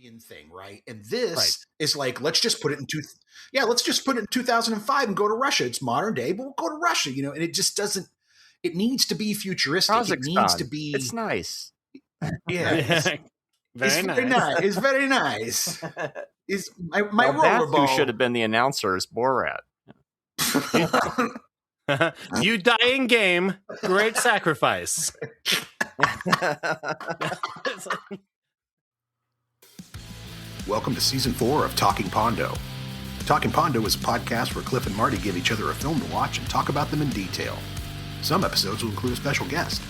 thing, right? And this is like, let's just put it let's just put it in 2005 and go to Russia. It's modern day, but we'll go to Russia, and it just doesn't. It needs to be futuristic. Kazakhstan. It needs to be. It's nice. Yeah, It's very nice. It's very nice. Is my rollerball should have been the announcer as Borat. You die in game, great sacrifice. Welcome to Season 4 of Talking Pondo. Talking Pondo is a podcast where Clif and Marty give each other a film to watch and talk about them in detail. Some episodes will include a special guest.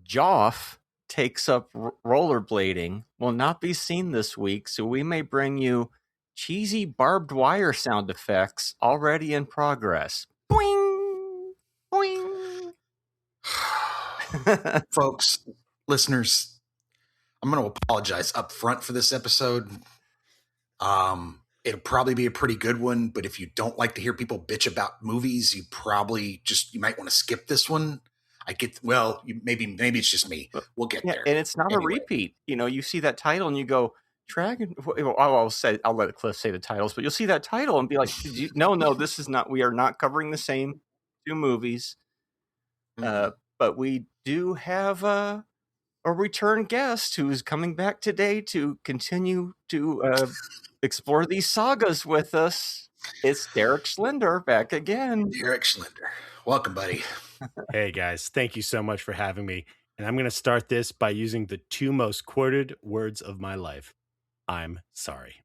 Joff takes up rollerblading will not be seen this week, so we may bring you cheesy barbed wire sound effects already in progress. Boing! Boing! Folks, listeners, I'm going to apologize up front for this episode. It'll probably be a pretty good one, but if you don't like to hear people bitch about movies, you might want to skip this one. Maybe it's just me. We'll get there. And it's not a repeat. You see that title and you go, Dragon. I'll let Cliff say the titles, but you'll see that title and be like, no, this is not. We are not covering the same two movies. But we do have a return guest who is coming back today to continue to explore these sagas with us. It's Derek Schlender back again. Derek Schlender. Welcome, buddy. Hey, guys. Thank you so much for having me. And I'm going to start this by using the two most quoted words of my life. I'm sorry.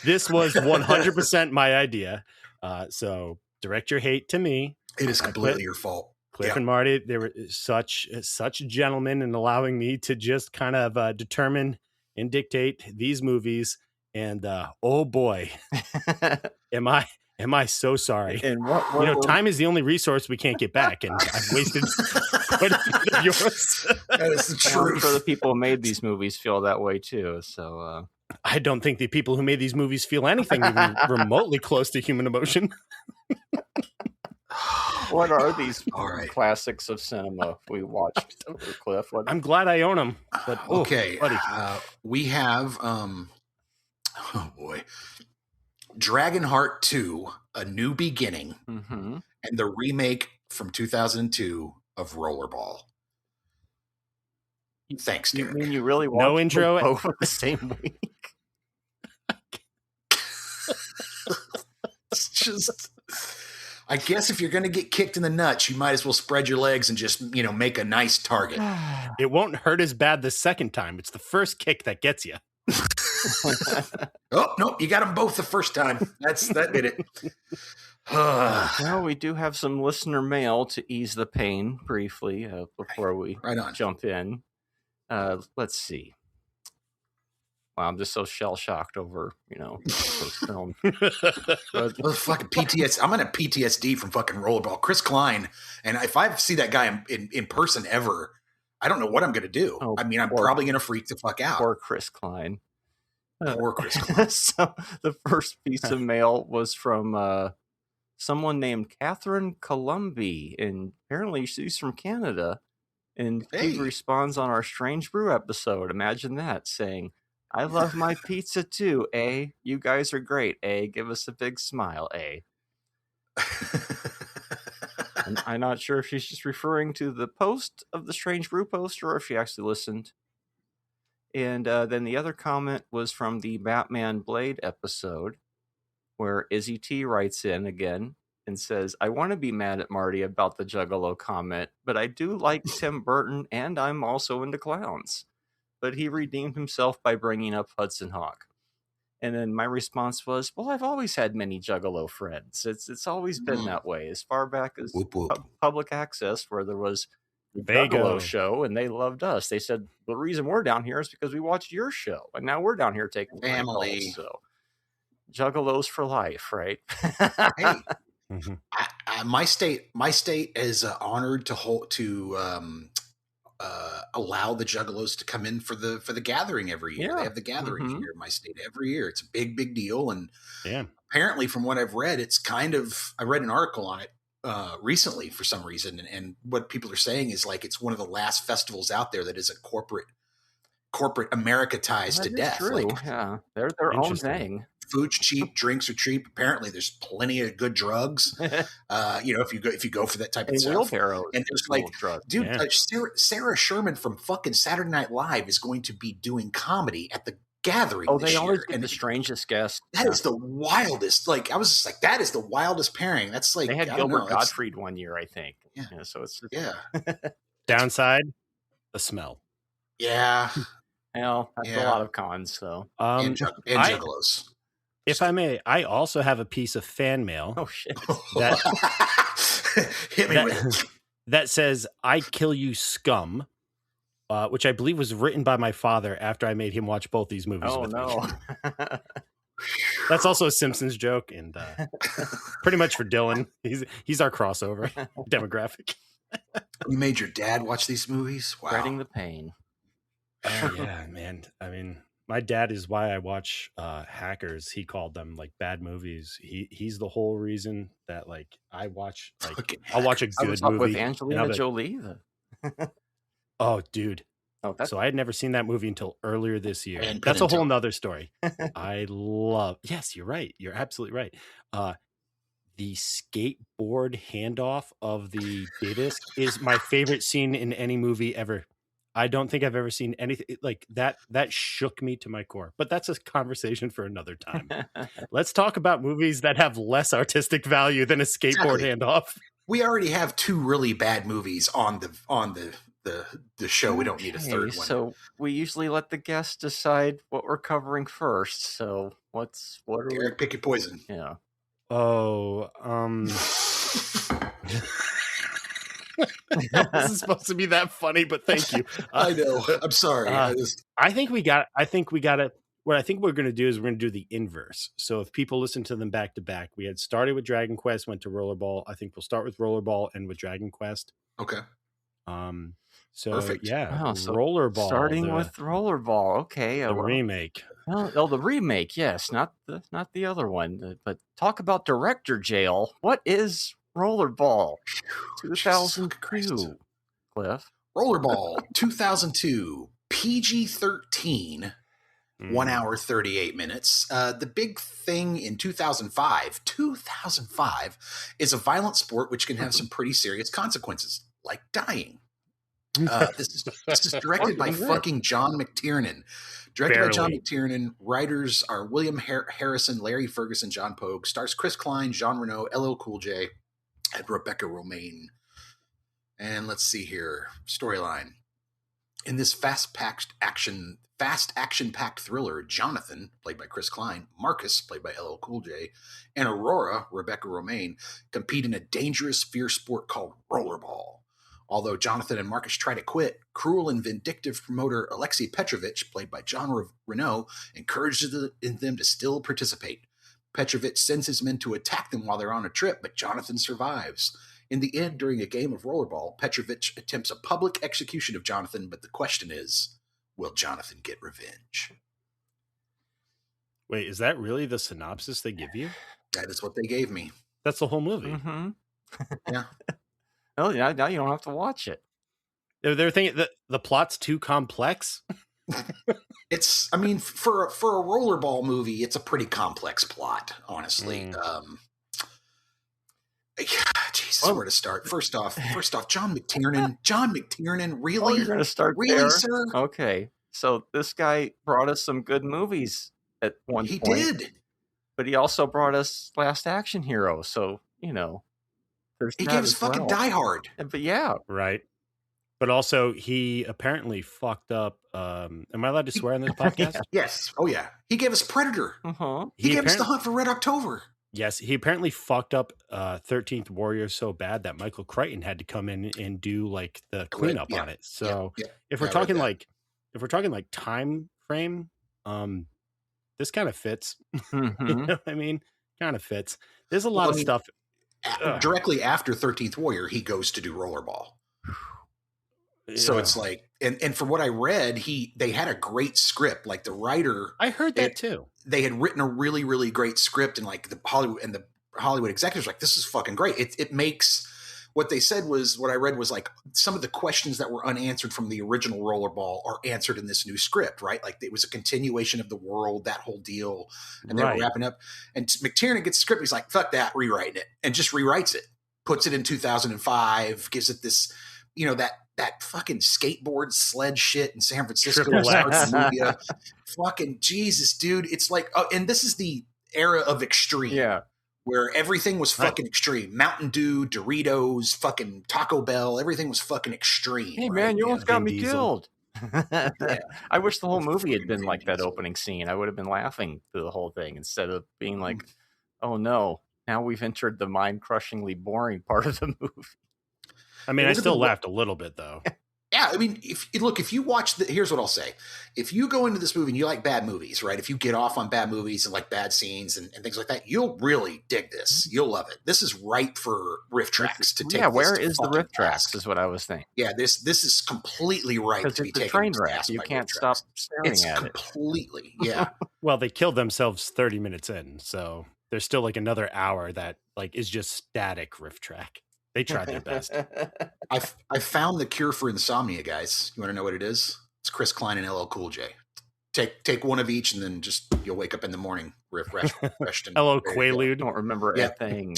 This was 100% my idea. So direct your hate to me. It is completely your fault. Clif and Marty, they were such gentlemen in allowing me to just kind of determine and dictate these movies. And oh boy, am I so sorry. And what time is the only resource we can't get back, and I've wasted quite a bit of yours. That is the truth. For the people who made these movies feel that way too. So I don't think the people who made these movies feel anything even remotely close to human emotion. What are these classics of cinema we watched, Cliff? I'm glad I own them. But okay, buddy. We have Dragonheart 2, A New Beginning, and the remake from 2002 of Rollerball. Thanks, Derek. You mean you really watched no intro both the same week? It's just, I guess if you're going to get kicked in the nuts, you might as well spread your legs and just, make a nice target. It won't hurt as bad the second time. It's the first kick that gets you. Oh, no, you got them both the first time. That did it. Well, we do have some listener mail to ease the pain briefly before we jump in. Let's see. Wow, I'm just so shell-shocked over, first film. Fucking PTSD. I'm going to PTSD from fucking Rollerball. Chris Klein. And if I see that guy in person ever, I don't know what I'm going to do. I'm probably going to freak the fuck out. Poor Chris Klein. Poor Chris Klein. So the first piece of mail was from someone named Catherine Columby, and apparently she's from Canada. And he responds on our Strange Brew episode. Imagine that, saying, I love my pizza too, eh? You guys are great, eh? Give us a big smile, eh? And I'm not sure if she's just referring to the post of the Strange Brew post or if she actually listened. And then the other comment was from the Batman Blade episode, where Izzy T writes in again and says, I want to be mad at Marty about the Juggalo comment, but I do like Tim Burton and I'm also into clowns. But he redeemed himself by bringing up Hudson Hawk. And then my response was, well, I've always had many Juggalo friends. It's always been that way, as far back as public access, where there was the Juggalo show, and they loved us. They said, the reason we're down here is because we watched your show, and now we're down here taking family. So Juggalos for life, right? Hey, my state is honored to allow the Juggalos to come in for the gathering every year. Yeah. They have the gathering here in my state every year. It's a big deal. And Yeah. apparently, from what I've read, it's kind of, I read an article on it recently for some reason. And what people are saying is like, it's one of the last festivals out there that is a corporate Americatized to death. True. Like, yeah, they're their own thing. Food's cheap, drinks are cheap. Apparently, there's plenty of good drugs. If you go for that type of stuff, wheelbarrows, and there's like, dude, Sarah Sherman from fucking Saturday Night Live is going to be doing comedy at the gathering. Oh, this they always year. get the strangest guests. That is the wildest. Like, I was just like, that is the wildest pairing. That's like, they had Gilbert Gottfried one year, I think. Yeah. So it's Downside, the smell. Yeah. Well, that's a lot of cons. So and Juggalos. If I may, I also have a piece of fan mail. Oh shit! Hit me with it. That says, "I kill you, scum," which I believe was written by my father after I made him watch both these movies. Oh with no! me. That's also a Simpsons joke, and pretty much for Dylan. He's our crossover demographic. You made your dad watch these movies? Wow. Spreading the pain. Yeah, man. I mean, my dad is why I watch Hackers. He called them like bad movies. He's the whole reason that like I watch I'll watch a good movie with Angelina Jolie. Oh, dude. Oh, so I had never seen that movie until earlier this year. That's a whole nother story. Yes, you're right. You're absolutely right. The skateboard handoff of the Davis is my favorite scene in any movie ever. I don't think I've ever seen anything like that. That shook me to my core, but that's a conversation for another time. Let's talk about movies that have less artistic value than a skateboard handoff. We already have two really bad movies on the show. We don't need a third one. So we usually let the guests decide what we're covering first. So what are Derek, pick your poison. Yeah. Oh, this is supposed to be that funny, but thank you. I know. I'm sorry. I think we got it. What I think we're going to do is we're going to do the inverse. So if people listen to them back to back, we had started with Dragon Quest, went to Rollerball. I think we'll start with Rollerball and with Dragon Quest. Okay. So perfect. Yeah, wow, so Rollerball. Starting with Rollerball. Okay. The remake. Oh, the remake. Yes, not the other one. But talk about director jail. What is Rollerball? 2002. Cliff. Rollerball 2002. PG-13. 1 hour 38 minutes. The big thing in 2005 is a violent sport which can have some pretty serious consequences, like dying. This is directed by fucking John McTiernan. By John McTiernan. Writers are William Harrison, Larry Ferguson, John Pogue. Stars Chris Klein, Jean Reno, LL Cool J, and Rebecca Romaine. And let's see here. Storyline. In this fast action-packed thriller, Jonathan, played by Chris Klein, Marcus, played by LL Cool J, and Aurora, Rebecca Romaine, compete in a dangerous, fierce sport called Rollerball. Although Jonathan and Marcus try to quit, cruel and vindictive promoter Alexei Petrovich, played by John Reno, encourages them to still participate. Petrovich sends his men to attack them while they're on a trip, but Jonathan survives. In the end, during a game of Rollerball, Petrovich attempts a public execution of Jonathan, but the question is, will Jonathan get revenge? Wait, is that really the synopsis they give you? That is what they gave me. That's the whole movie. Mm-hmm. Yeah. Oh, yeah. Now you don't have to watch it. They're thinking that the plot's too complex. It's, I mean, for a Rollerball movie, it's a pretty complex plot, honestly. Jesus, where to start? First off, John McTiernan, really? Oh, you're going to start really, there? sir? Okay. So this guy brought us some good movies at one point. He did. But he also brought us Last Action Hero. So, he gave us fucking Die Hard. But yeah. Right. But also, he apparently fucked up. Am I allowed to swear on this podcast? Yes. Oh, yeah. He gave us Predator. Uh-huh. He gave us The Hunt for Red October. Yes, he apparently fucked up 13th Warrior so bad that Michael Crichton had to come in and do like the cleanup on it. So if we're talking like time frame, this kind of fits. Mm-hmm. You know what I mean? Kind of fits. There's a lot of stuff. Directly after 13th Warrior, he goes to do Rollerball. Yeah. So it's like And from what I read, they had a great script. Like the writer, I heard that too. They had written a really, really great script, and like the Hollywood executives were like, this is fucking great. It makes, what they said was, what I read was like, some of the questions that were unanswered from the original Rollerball are answered in this new script, right? Like it was a continuation of the world, that whole deal, and they were wrapping up. And McTiernan gets the script, he's like, fuck that, rewriting it, and just rewrites it, puts it in 2005, gives it this, you know, that fucking skateboard sled shit in San Francisco. Fucking Jesus, dude. It's like, and this is the era of extreme, where everything was fucking extreme. Mountain Dew, Doritos, fucking Taco Bell, everything was fucking extreme. Hey man, you almost got me killed. I wish the whole movie had been like that opening scene. I would have been laughing through the whole thing instead of being like, oh no, now we've entered the mind-crushingly boring part of the movie. I mean, I still laughed a little bit, though. Yeah, I mean, if you watch here's what I'll say. If you go into this movie and you like bad movies, right? If you get off on bad movies and like bad scenes and things like that, you'll really dig this. You'll love it. This is ripe for riff tracks to take. Yeah, where is the riff tracks is what I was thinking. Yeah, this is completely ripe to be taken. Train wreck. You can't stop staring at it. Completely, yeah. Well, they killed themselves 30 minutes in, so there's still like another hour that like is just static riff track. They tried their best. I found the cure for insomnia, guys. You want to know what it is? It's Chris Klein and LL Cool J. Take one of each, and then just you'll wake up in the morning refreshed. LL Quaalude. Don't remember a thing.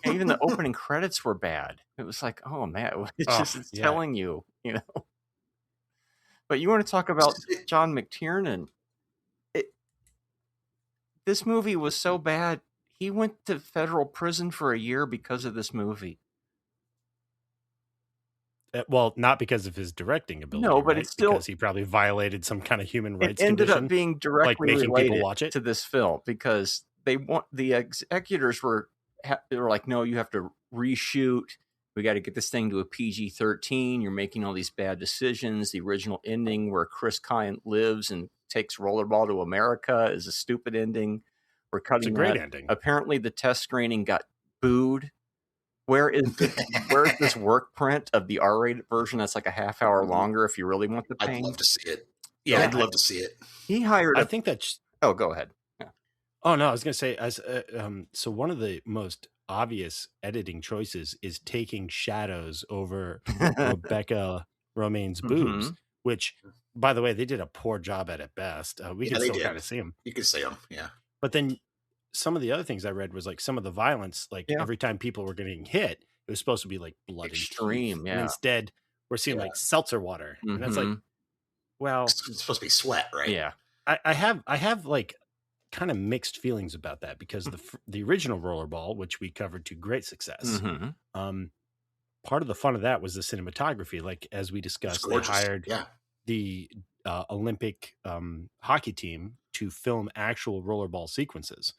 Even the opening credits were bad. It was like, oh man, it's telling you, you know. But you want to talk about John McTiernan? This movie was so bad. He went to federal prison for a year because of this movie. Well, not because of his directing ability. No, but it's still because he probably violated some kind of human rights. It ended up being directly like related people watch it to this film because the executors were like, no, you have to reshoot. We got to get this thing to a PG-13. You're making all these bad decisions. The original ending where Chris Kine lives and takes Rollerball to America is a stupid ending. We're cutting. It's a great ending. Apparently, the test screening got booed. Where is this work print of the R-rated version that's like a half hour longer? If you really want the pain, I'd love to see it. Yeah, I'd love to see it. He hired. I think that's. Oh, go ahead. Yeah. Oh no, I was going to say so one of the most obvious editing choices is taking shadows over Rebecca Romaine's boobs, which, by the way, they did a poor job at best. We can still kind of see them. You can see them, yeah. But then some of the other things I read was like some of the violence, like every time people were getting hit, it was supposed to be like blood extreme, and and instead we're seeing like seltzer water, and that's like, well, it's supposed to be sweat, right? Yeah, I have like kind of mixed feelings about that because the original Rollerball, which we covered to great success, part of the fun of that was the cinematography. Like as we discussed, they hired the Olympic hockey team to film actual Rollerball sequences,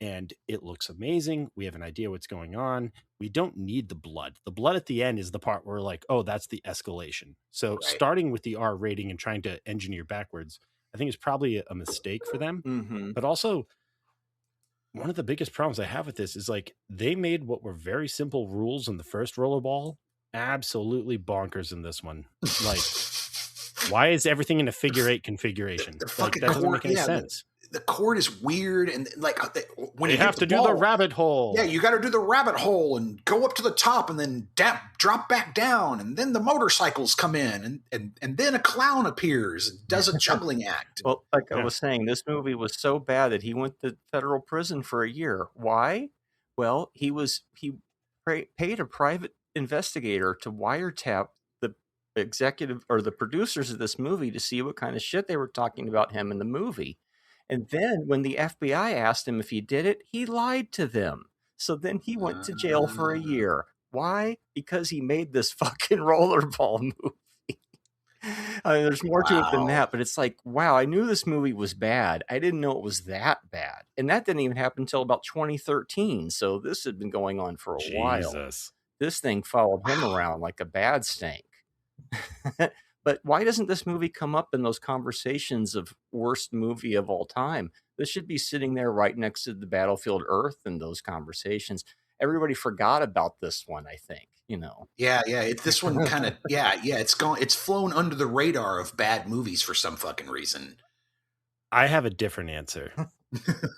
and it looks amazing. We have an idea what's going on. We don't need the blood. The blood at the end is the part where we're like, oh, that's the escalation. So starting with the R rating and trying to engineer backwards, I think is probably a mistake for them. But also, one of the biggest problems I have with this is like they made what were very simple rules in the first Rollerball absolutely bonkers in this one. Like, why is everything in a figure 8 configuration? Like, that doesn't make any sense. The cord is weird, and like when you have to do the rabbit hole. Yeah, you got to do the rabbit hole and go up to the top, and then drop back down, and then the motorcycles come in, and then a clown appears and does a juggling act. Well, like I was saying, this movie was so bad that he went to federal prison for a year. Why? Well, he paid a private investigator to wiretap the executive or the producers of this movie to see what kind of shit they were talking about him in the movie. And then when the FBI asked him if he did it, he lied to them. So then he went to jail for a year. Why? Because he made this fucking Rollerball movie. I mean, there's more to it than that, but it's like, wow, I knew this movie was bad. I didn't know it was that bad. And that didn't even happen until about 2013. So this had been going on for a while. This thing followed him around like a bad stank. But why doesn't this movie come up in those conversations of worst movie of all time? This should be sitting there right next to the Battlefield Earth in those conversations. everybody forgot about this one, I think, Yeah. This one kind of, it's flown under the radar of bad movies for some fucking reason. I have a different answer.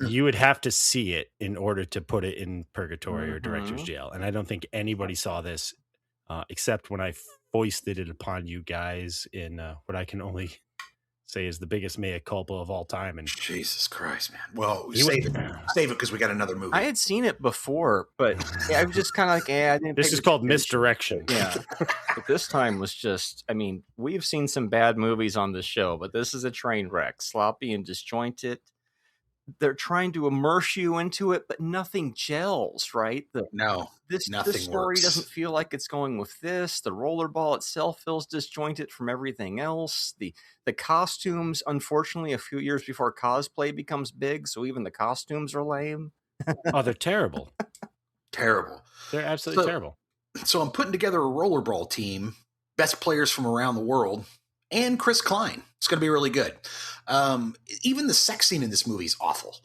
You would have to see it in order to put it in purgatory or director's jail. And I don't think anybody saw this except when I foisted it upon you guys in what I can only say is the biggest mea culpa of all time. And Jesus Christ, man. Well, save it because we got another movie. I had seen it before, but I was just kind of like, I didn't. This is called misdirection. Yeah. But this time was just, we've seen some bad movies on the show, but this is a train wreck, sloppy and disjointed. They're trying to immerse you into it, but nothing gels, right? This story works. Doesn't feel like it's going with this. The rollerball itself feels disjointed from everything else. The costumes, unfortunately, a few years before cosplay becomes big, so even the costumes are lame. Oh, they're terrible. Terrible. They're absolutely terrible. So I'm putting together a rollerball team, best players from around the world, and Chris Klein. It's going to be really good. Even the sex scene in this movie is awful.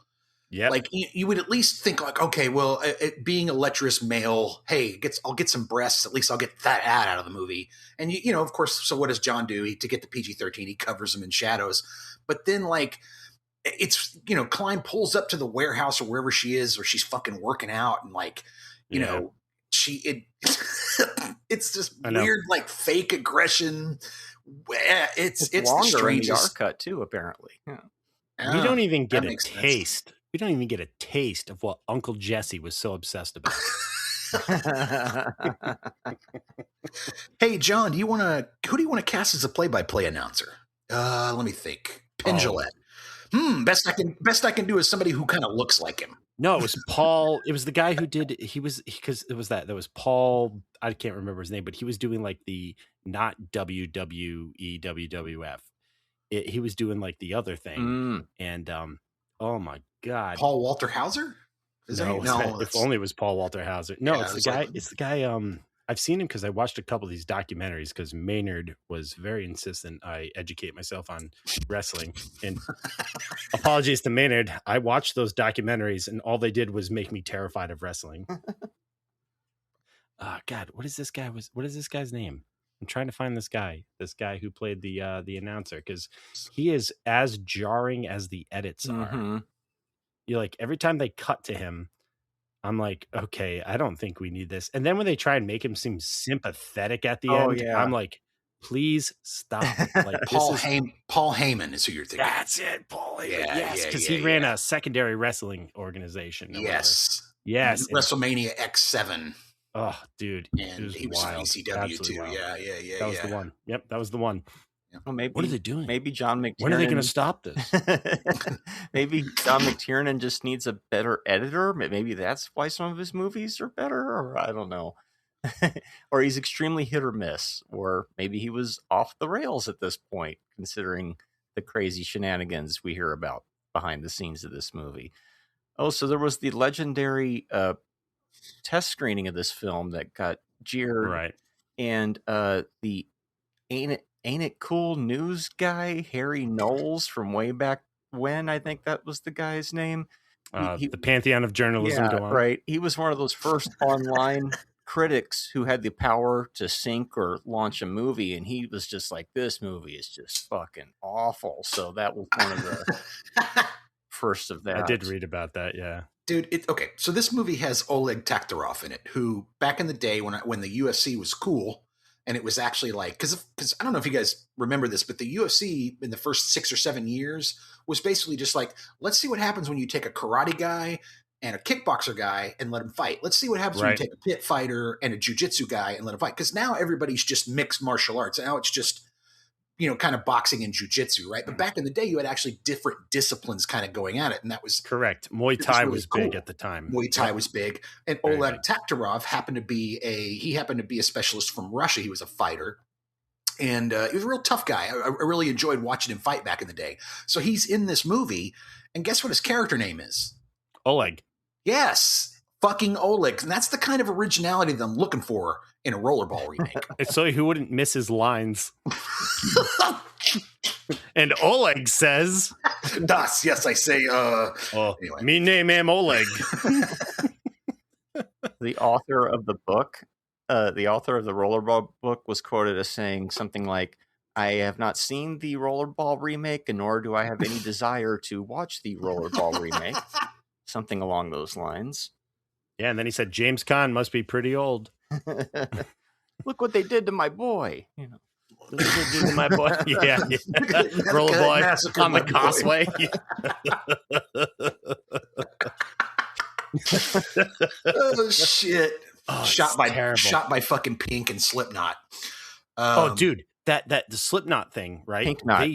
Yeah, like you would at least think like, okay, well, being a lecherous male, hey, I'll get some breasts. At least I'll get that out of the movie. And of course, so what does John do? To get the PG-13, he covers them in shadows. But then like, it's Klein pulls up to the warehouse or wherever she is, or she's fucking working out, and like, it's just weird, like fake aggression. It's longer the strangest. In the R cut too, apparently. Yeah. We don't even get a taste. Sense. We don't even get a taste of what Uncle Jesse was so obsessed about. Hey, John, who do you want to cast as a play-by-play announcer? Let me think. Pendulette. Best I can do is somebody who kind of looks like him. No, it was Paul. It was the guy who did. There was Paul. I can't remember his name, but he was doing like the not WWE WWF. He was doing like the other thing, and oh my god, Paul Walter Hauser. If only it was Paul Walter Hauser. No, it's the guy. It's the guy. I've seen him because I watched a couple of these documentaries because Maynard was very insistent I educate myself on wrestling. And apologies to Maynard, I watched those documentaries and all they did was make me terrified of wrestling. God, what is this guy's name? I'm trying to find this guy who played the announcer, because he is as jarring as the edits are. You're like, every time they cut to him, I'm like, okay, I don't think we need this. And then when they try and make him seem sympathetic at the end, I'm like, please stop. Like Paul Heyman is who you're thinking. That's it, Paul Heyman. Yes, because he ran a secondary wrestling organization. Yes. WrestleMania X7. Oh, dude. And he was in ECW too. Wild. Yeah. That was the one. Yep, that was the one. Well, maybe, what are they doing? Maybe John McTiernan. When are they going to stop this? Maybe John McTiernan just needs a better editor. Maybe that's why some of his movies are better, or I don't know. Or he's extremely hit or miss, or maybe he was off the rails at this point, considering the crazy shenanigans we hear about behind the scenes of this movie. Oh, so there was the legendary test screening of this film that got jeered, right? And the Ain't It Cool news guy, Harry Knowles, from way back when, I think that was the guy's name. The pantheon of journalism. Yeah, right. He was one of those first online critics who had the power to sync or launch a movie, and he was just like, this movie is just fucking awful. So that was one of the first of that. I did read about that, yeah. Dude, okay, so this movie has Oleg Taktarov in it, who back in the day when the UFC was cool, and it was actually like, because I don't know if you guys remember this, but the UFC in the first 6 or 7 years was basically just like, let's see what happens when you take a karate guy and a kickboxer guy and let them fight. Let's see what happens when you take a pit fighter and a jiu-jitsu guy and let them fight. Because now everybody's just mixed martial arts. Now it's just, kind of boxing and jiu-jitsu, right? But back in the day, you had actually different disciplines kind of going at it. And that was correct. Muay Thai was big at the time. Muay Thai was big. And Oleg Taktarov happened to be a specialist from Russia. He was a fighter. And he was a real tough guy. I really enjoyed watching him fight back in the day. So he's in this movie. And guess what his character name is? Oleg. Yes. Fucking Oleg. And that's the kind of originality that I'm looking for in a Rollerball remake. It's so he wouldn't miss his lines. And Oleg says, Das, yes, I say, anyway. Me name am Oleg. The author of the book, the author of the Rollerball book was quoted as saying something like, I have not seen the Rollerball remake, and nor do I have any desire to watch the Rollerball remake. Something along those lines. Yeah, and then he said, James Caan must be pretty old. Look what they did to my boy. You know. Look what they did to my boy. Yeah. Rollerball on the causeway. Oh, shit. Oh, shot by fucking Pink and Slipknot. Dude, the Slipknot thing, right? Pink Knot.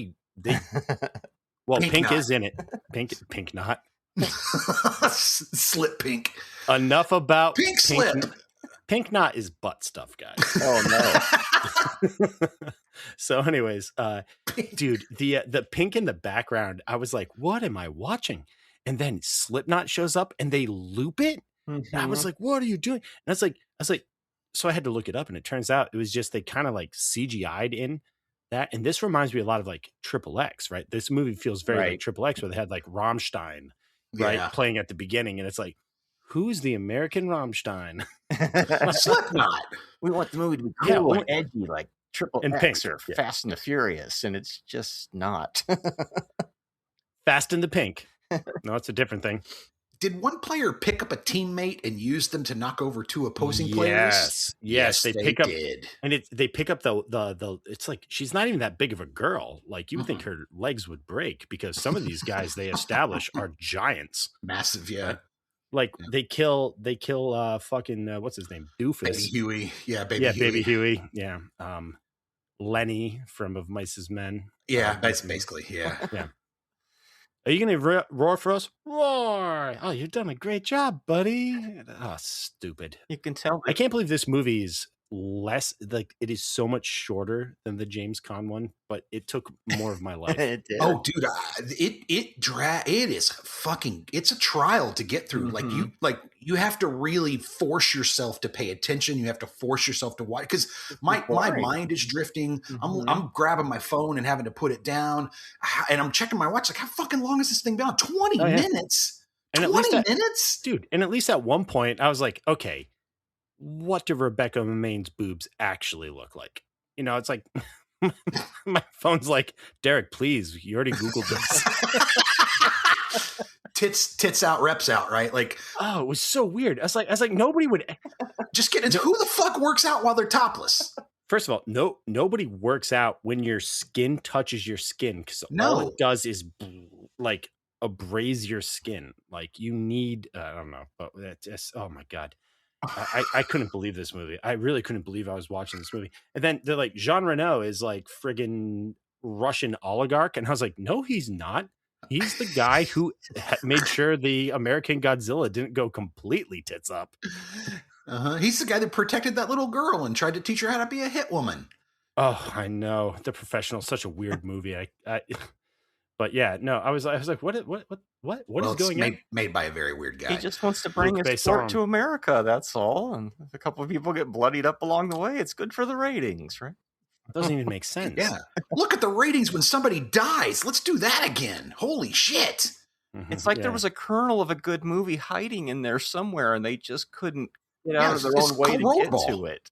Pink is in it. Pink Knot. Slip Pink. Enough about Pink Slip. Pink Knot is butt stuff, guys. Oh no. So, anyways, dude, the Pink in the background, I was like, what am I watching? And then Slipknot shows up and they loop it. Mm-hmm. And I was like, what are you doing? And I was like, so I had to look it up, and it turns out it was just they kind of like CGI'd in that. And this reminds me a lot of like Triple X, right? This movie feels very like Triple X, where they had like Rammstein, right, playing at the beginning, and it's like, who's the American Rammstein? Slipknot. We want the movie to be cool and edgy, like Triple and X Pink. or Fast and the Furious, and it's just not. Fast and the Pink. No, it's a different thing. Did one player pick up a teammate and use them to knock over two opposing players? Yes, they pick up, did. And they pick up the. It's like she's not even that big of a girl. Like you would think her legs would break, because some of these guys they establish are giants, massive. Yeah, right? Like they kill fucking what's his name, Doofus, Baby Huey. Yeah, Baby Huey. Yeah, Lenny from Of Mice as Men. Yeah, basically. Yeah. Yeah. Are you going to roar for us? Roar! Oh, you've done a great job, buddy. Oh, stupid. You can tell. I can't believe this movie is less, like, it is so much shorter than the James Caan one, but it took more of my life. It did. Oh, dude, it's a trial to get through. Mm-hmm. You have to really force yourself to pay attention. You have to force yourself to watch, because my mind is drifting. Mm-hmm. I'm grabbing my phone and having to put it down, and I'm checking my watch. Like, how fucking long has this thing been on? 20 minutes. And 20 minutes, dude. And at least at one point, I was like, okay, what do Rebecca Main's boobs actually look like? You know, it's like my phone's like, Derek, please, you already Googled this. tits out, reps out, right? Like, oh, it was so weird. I was like, nobody would just get into who the fuck works out while they're topless. First of all, nobody works out when your skin touches your skin, because all it does is like abrase your skin. Like you need, I don't know, but that's just, oh my God. I couldn't believe this movie. I really couldn't believe I was watching this movie. And then they're like, Jean Reno is like friggin' Russian oligarch. And I was like, no, he's not. He's the guy who made sure the American Godzilla didn't go completely tits up. He's the guy that protected that little girl and tried to teach her how to be a hit woman. Oh, I know. The Professional, such a weird movie. But yeah, no, I was like, what is going on? Made by a very weird guy. He just wants to bring his sport to America. That's all. And if a couple of people get bloodied up along the way, it's good for the ratings, right? It doesn't even make sense. Yeah. Look at the ratings when somebody dies. Let's do that again. Holy shit. Mm-hmm. It's like there was a kernel of a good movie hiding in there somewhere, and they just couldn't get out of their own way to get to it.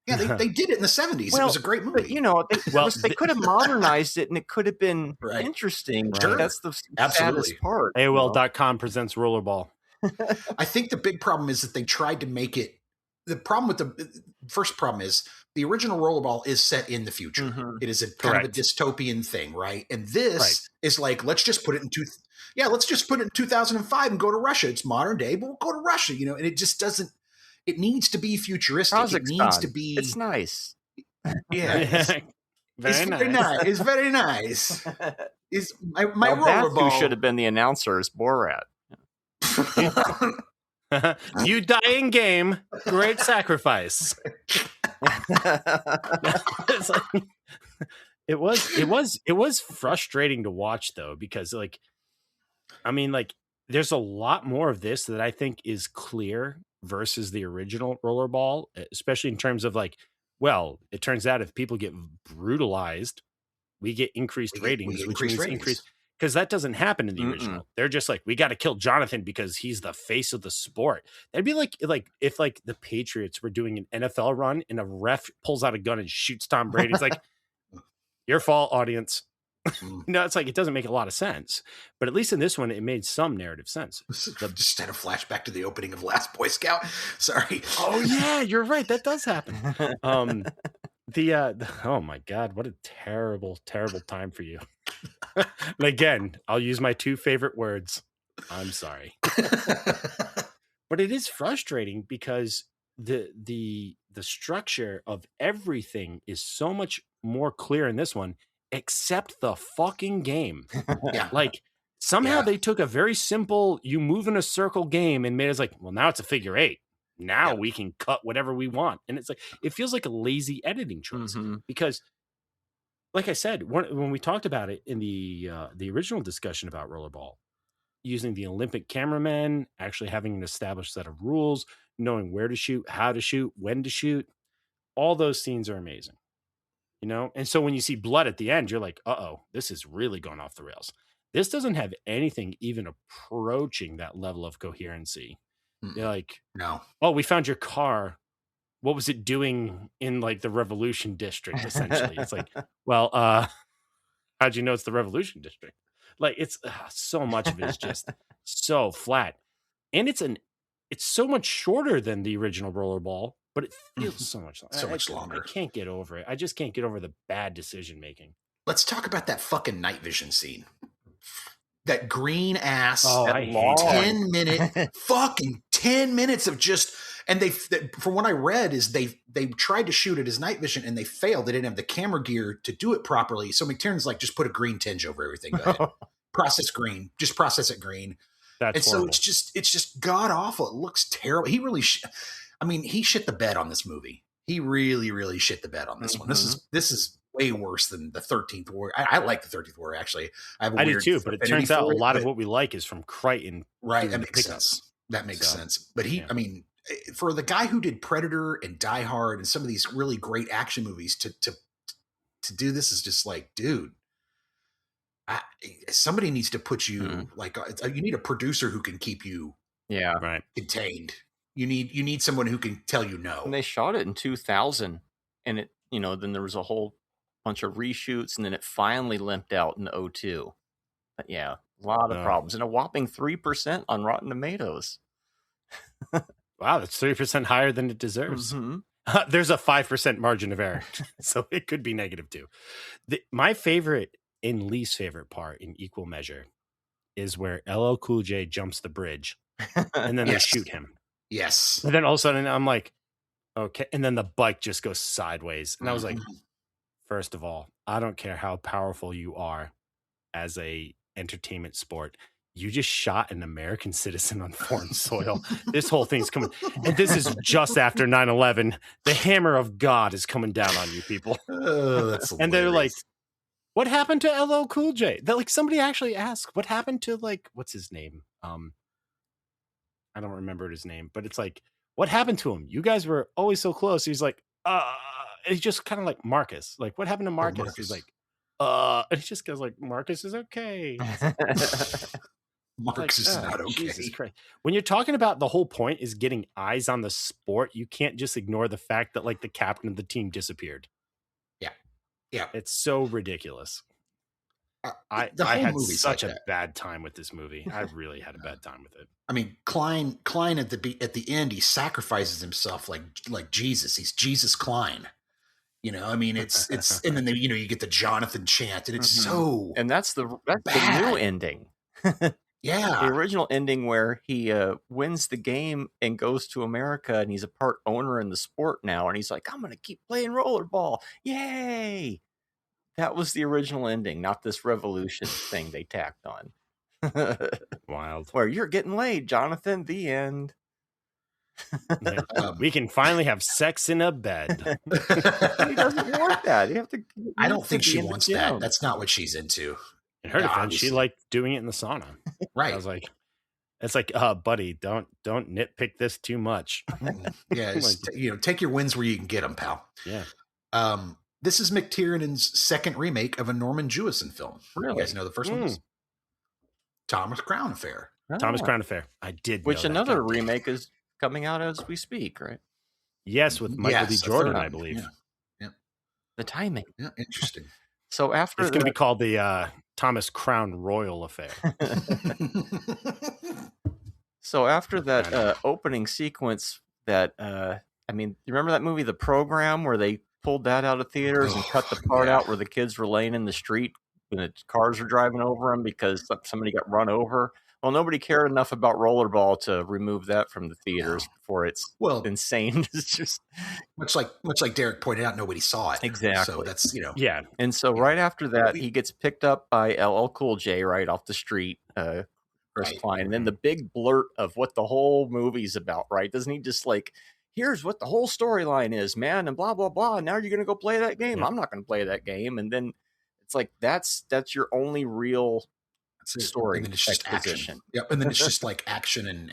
Yeah, they did it in the 70s. Well, it was a great movie. But, you know, they could have modernized it, and it could have been interesting. Right? Sure. That's the saddest part. AOL.com presents Rollerball. I think the big problem is that they tried to make it. The first problem is the original Rollerball is set in the future. Mm-hmm. It is a kind of a dystopian thing, right? And this is like, let's just put it in 2005 and go to Russia. It's modern day, but we'll go to Russia, you know, and it just doesn't. It needs to be futuristic. Kazakhstan. It needs to be. It's nice. Yeah, it's very nice. It's very nice. Is my Rollerball should have been the announcer as Borat. You die in game, great sacrifice. It was frustrating to watch though, because like, I mean, like there's a lot more of this that I think is clear versus the original Rollerball, especially in terms of like, well, it turns out if people get brutalized, we get increased ratings, which means increased. because that doesn't happen in the original. They're just like, we got to kill Jonathan because he's the face of the sport. That'd be like if like the Patriots were doing an NFL run and a ref pulls out a gun and shoots Tom Brady. It's like, your fault, audience. No, it's like, it doesn't make a lot of sense. But at least in this one, it made some narrative sense. Just had a flashback to the opening of Last Boy Scout. Sorry. Oh yeah, you're right. That does happen. Oh my God, what a terrible, terrible time for you. And again, I'll use my two favorite words. I'm sorry. But it is frustrating because the structure of everything is so much more clear in this one, except the fucking game. Yeah. Like somehow they took a very simple, you move in a circle game and made us like, well, now it's a figure 8. Now we can cut whatever we want. And it's like, it feels like a lazy editing choice because, like I said, when we talked about it in the original discussion about Rollerball, using the Olympic cameraman, actually having an established set of rules, knowing where to shoot, how to shoot, when to shoot, all those scenes are amazing, you know? And so when you see blood at the end, you're like, uh-oh, this is really going off the rails. This doesn't have anything even approaching that level of coherency. You're like, no. Oh, we found your car. What was it doing in like the Revolution District? Essentially, it's like, well, how'd you know it's the Revolution District? Like, it's so much of it is just so flat, and it's so much shorter than the original Rollerball, but it feels so much longer. I can't get over it. I just can't get over the bad decision making. Let's talk about that fucking night vision scene. That green ass, I hate 10 minutes of just, and from what I read is they tried to shoot it as night vision and they failed. They didn't have the camera gear to do it properly. So McTiernan's like, just put a green tinge over everything. Go ahead. Process green, just process it green. That's horrible. So it's just god awful. It looks terrible. He really, he shit the bed on this movie. He really, really shit the bed on this one. This is way worse than the 13th Warrior. I like the 13th Warrior, actually. I do too, but it turns out a lot of what we like is from Crichton. Right, that makes sense. That makes sense. But for the guy who did Predator and Die Hard and some of these really great action movies to do this is just like, dude, somebody needs to put you you need a producer who can keep you contained. You need someone who can tell you no. And they shot it in 2000 and it, then there was a whole bunch of reshoots and then it finally limped out in 2002. But yeah, a lot of problems and a whopping 3% on Rotten Tomatoes. Wow, that's 3% higher than it deserves. There's a 5% margin of error, so it could be negative too. My favorite and least favorite part in equal measure is where LL Cool J jumps the bridge and then they shoot him. Yes. And then all of a sudden I'm like, okay. And then the bike just goes sideways. And I was like, first of all, I don't care how powerful you are as a entertainment sport. You just shot an American citizen on foreign soil. This whole thing's coming. And this is just after 9/11. The hammer of God is coming down on you people. Oh, that's and they're like, what happened to LL Cool J? That like somebody actually asked, what happened to like, what's his name? I don't remember his name, but it's like, what happened to him? You guys were always so close. He's like, he's just kind of like Marcus. Like, what happened to Marcus? Marcus. He's like, and he just goes like, Marcus is okay. Marcus is not okay. Jesus Christ. When you're talking about the whole point is getting eyes on the sport, you can't just ignore the fact that like the captain of the team disappeared. Yeah. It's so ridiculous. I had such a bad time with this movie. I really had a bad time with it. I mean, Klein at the end, he sacrifices himself like Jesus. He's Jesus Klein. It's and then you get the Jonathan chant, and it's so and that's the new ending. Yeah, the original ending where he wins the game and goes to America, and he's a part owner in the sport now, and he's like, I'm gonna keep playing rollerball, yay! That was the original ending, not this revolution thing they tacked on. Wild. Where you're getting laid, Jonathan. The end. We can finally have sex in a bed. He doesn't want that. You have to. I don't think she wants that. That's not what she's into. In her defense, she liked doing it in the sauna. Right. I was like, it's like, buddy, don't nitpick this too much. Yeah, take your wins where you can get them, pal. Yeah. This is McTiernan's second remake of a Norman Jewison film. Really? You guys know the first one? Thomas Crown Affair. Thomas Oh. Crown Affair. I did. Which know that. another God damn. remake is coming out as we speak, right? Yes, with Michael B. Yes, a Jordan, third I one. believe. Yeah. The timing. Yeah, interesting. So after It's going to be called the Thomas Crown Royal Affair. So after that opening sequence, that I mean, you remember that movie, The Program, where they pulled that out of theaters and cut the part out where the kids were laying in the street when the cars were driving over them because somebody got run over? Well, nobody cared enough about Rollerball to remove that from the theaters before it's insane. It's just much like Derek pointed out, nobody saw it. Exactly. So that's, Yeah. And so right after that, he gets picked up by LL Cool J right off the street, Chris Klein. And then the big blurt of what the whole movie's about, right? Doesn't he just like, here's what the whole storyline is, man, and blah, blah, blah. Now you're going to go play that game. I'm not going to play that game. And then it's like, that's your only real story. And then it's just action. Yep. And then it's just like action and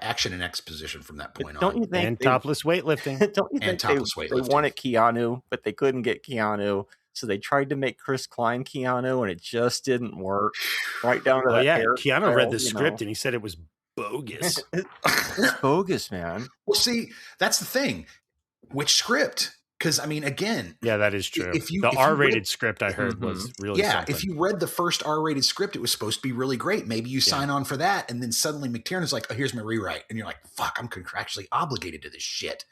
action and exposition from that point Don't on. you think And topless weightlifting. Don't you think they wanted Keanu, but they couldn't get Keanu, so they tried to make Chris Klein Keanu, and it just didn't work. Right down to that. Keanu read the script and he said it was bogus. It's bogus, man. Well, see, that's the thing. Which script? Because I mean, again, yeah, that is true. If you R-rated script I heard was really something. If you read the first R-rated script, it was supposed to be really great. Maybe you sign on for that, and then suddenly McTiernan's like, "Oh, here's my rewrite," and you're like, "Fuck, I'm contractually obligated to this shit."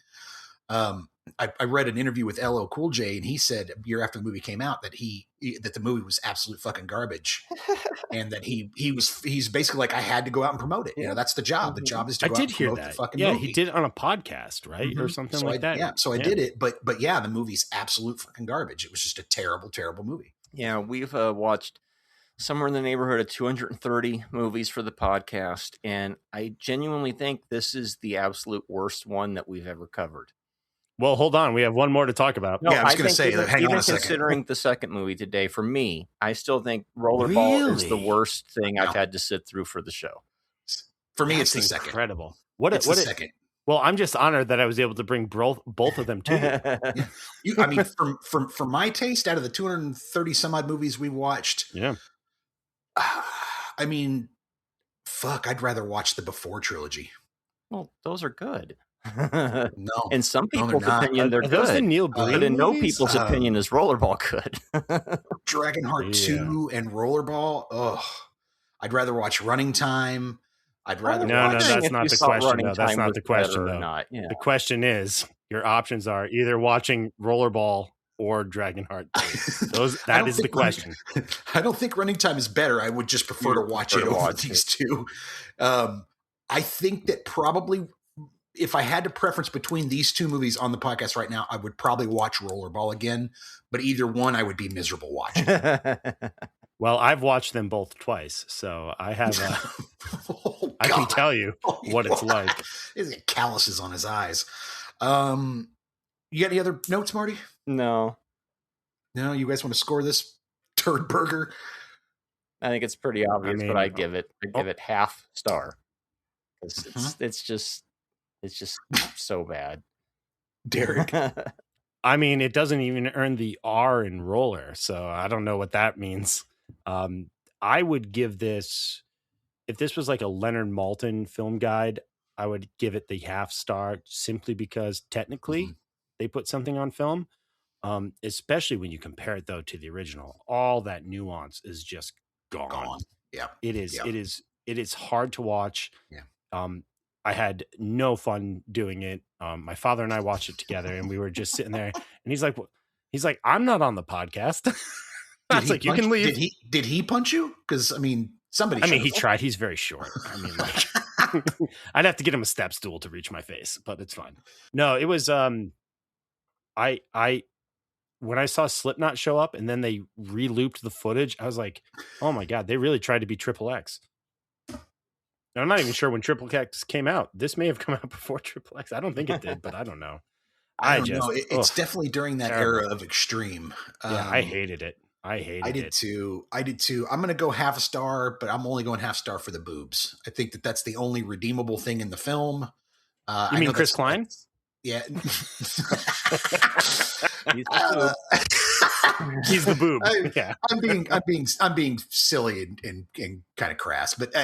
I read an interview with LL Cool J, and he said a year after the movie came out that that the movie was absolute fucking garbage, and that he's basically like, I had to go out and promote it. You know, that's the job. The job is to go out and promote the fucking movie. Yeah, he did it on a podcast, right, or something like that. Yeah, so I did it, but yeah, the movie's absolute fucking garbage. It was just a terrible, terrible movie. Yeah, we've watched somewhere in the neighborhood of 230 movies for the podcast, and I genuinely think this is the absolute worst one that we've ever covered. Well, hold on. We have one more to talk about. No, I was going to say, hang on a second. Considering the second movie today, for me, I still think Rollerball is the worst thing I've had to sit through for the show. For me, it's the second. Incredible. What the second? Well, I'm just honored that I was able to bring both of them too. I mean, for my taste, out of the 230 some odd movies we watched, I mean, fuck, I'd rather watch the Before trilogy. Well, those are good. No, in some people's opinion, they're those good. The Neil Breen but in no movies? people's opinion is Rollerball good. Dragonheart 2 and Rollerball. Oh, I'd rather watch Running Time. I'd rather no, watch. that's not the question. Though. That's not the question. Though. Not, yeah. The question is, your options are either watching Rollerball or Dragonheart 2. That is the question. I don't think Running Time is better. I would just prefer to watch it over these two. I think that probably, if I had to preference between these two movies on the podcast right now, I would probably watch Rollerball again, but either one I would be miserable watching. Well, I've watched them both twice, so I have I can tell you what it's like. He's got calluses on his eyes. You got any other notes, Marty? No. No, you guys want to score this turd burger? I think it's pretty obvious, but I give it half star. It's just so bad. Derek. I mean, it doesn't even earn the R in roller, so I don't know what that means. I would give this, if this was like a Leonard Maltin film guide, I would give it the half star simply because technically they put something on film, especially when you compare it though to the original. All that nuance is just gone. Yeah, it is. Yeah. It is hard to watch. Yeah. I had no fun doing it. My father and I watched it together, and we were just sitting there. And he's like, I'm not on the podcast. I was like, you can leave. Did he punch you? Because I mean, he tried. He's very short. I mean, like, I'd have to get him a step stool to reach my face, but it's fine. No, it was. I when I saw Slipknot show up and then they re-looped the footage, I was like, oh my god, they really tried to be Triple X. And I'm not even sure when Triple X came out. This may have come out before Triple X. I don't think it did, but I don't know. I don't know. It's definitely during that era of extreme. Yeah, I hated it. I did too. I'm going to go half a star, but I'm only going half star for the boobs. I think that's the only redeemable thing in the film. You mean Chris Klein? Yeah. He's the boob. Yeah. I'm being silly and kind of crass, but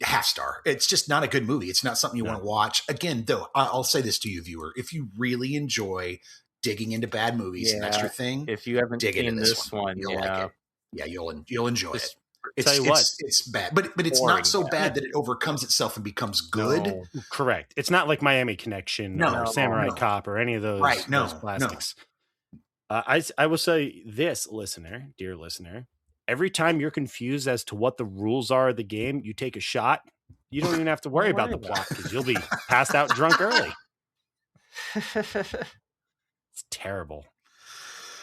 half star. It's just not a good movie. It's not something you want to watch. Again, though, I'll say this to you, viewer: if you really enjoy digging into bad movies, an extra thing, if you haven't seen this one, you'll like it. Yeah, you'll enjoy it. It's bad, but it's boring, not so bad that it overcomes itself and becomes good. No, correct. It's not like Miami Connection or Samurai Cop or any of those, those classics. I will say this, dear listener, every time you're confused as to what the rules are of the game, you take a shot. You don't even have to worry about the plot because you'll be passed out drunk early. It's terrible.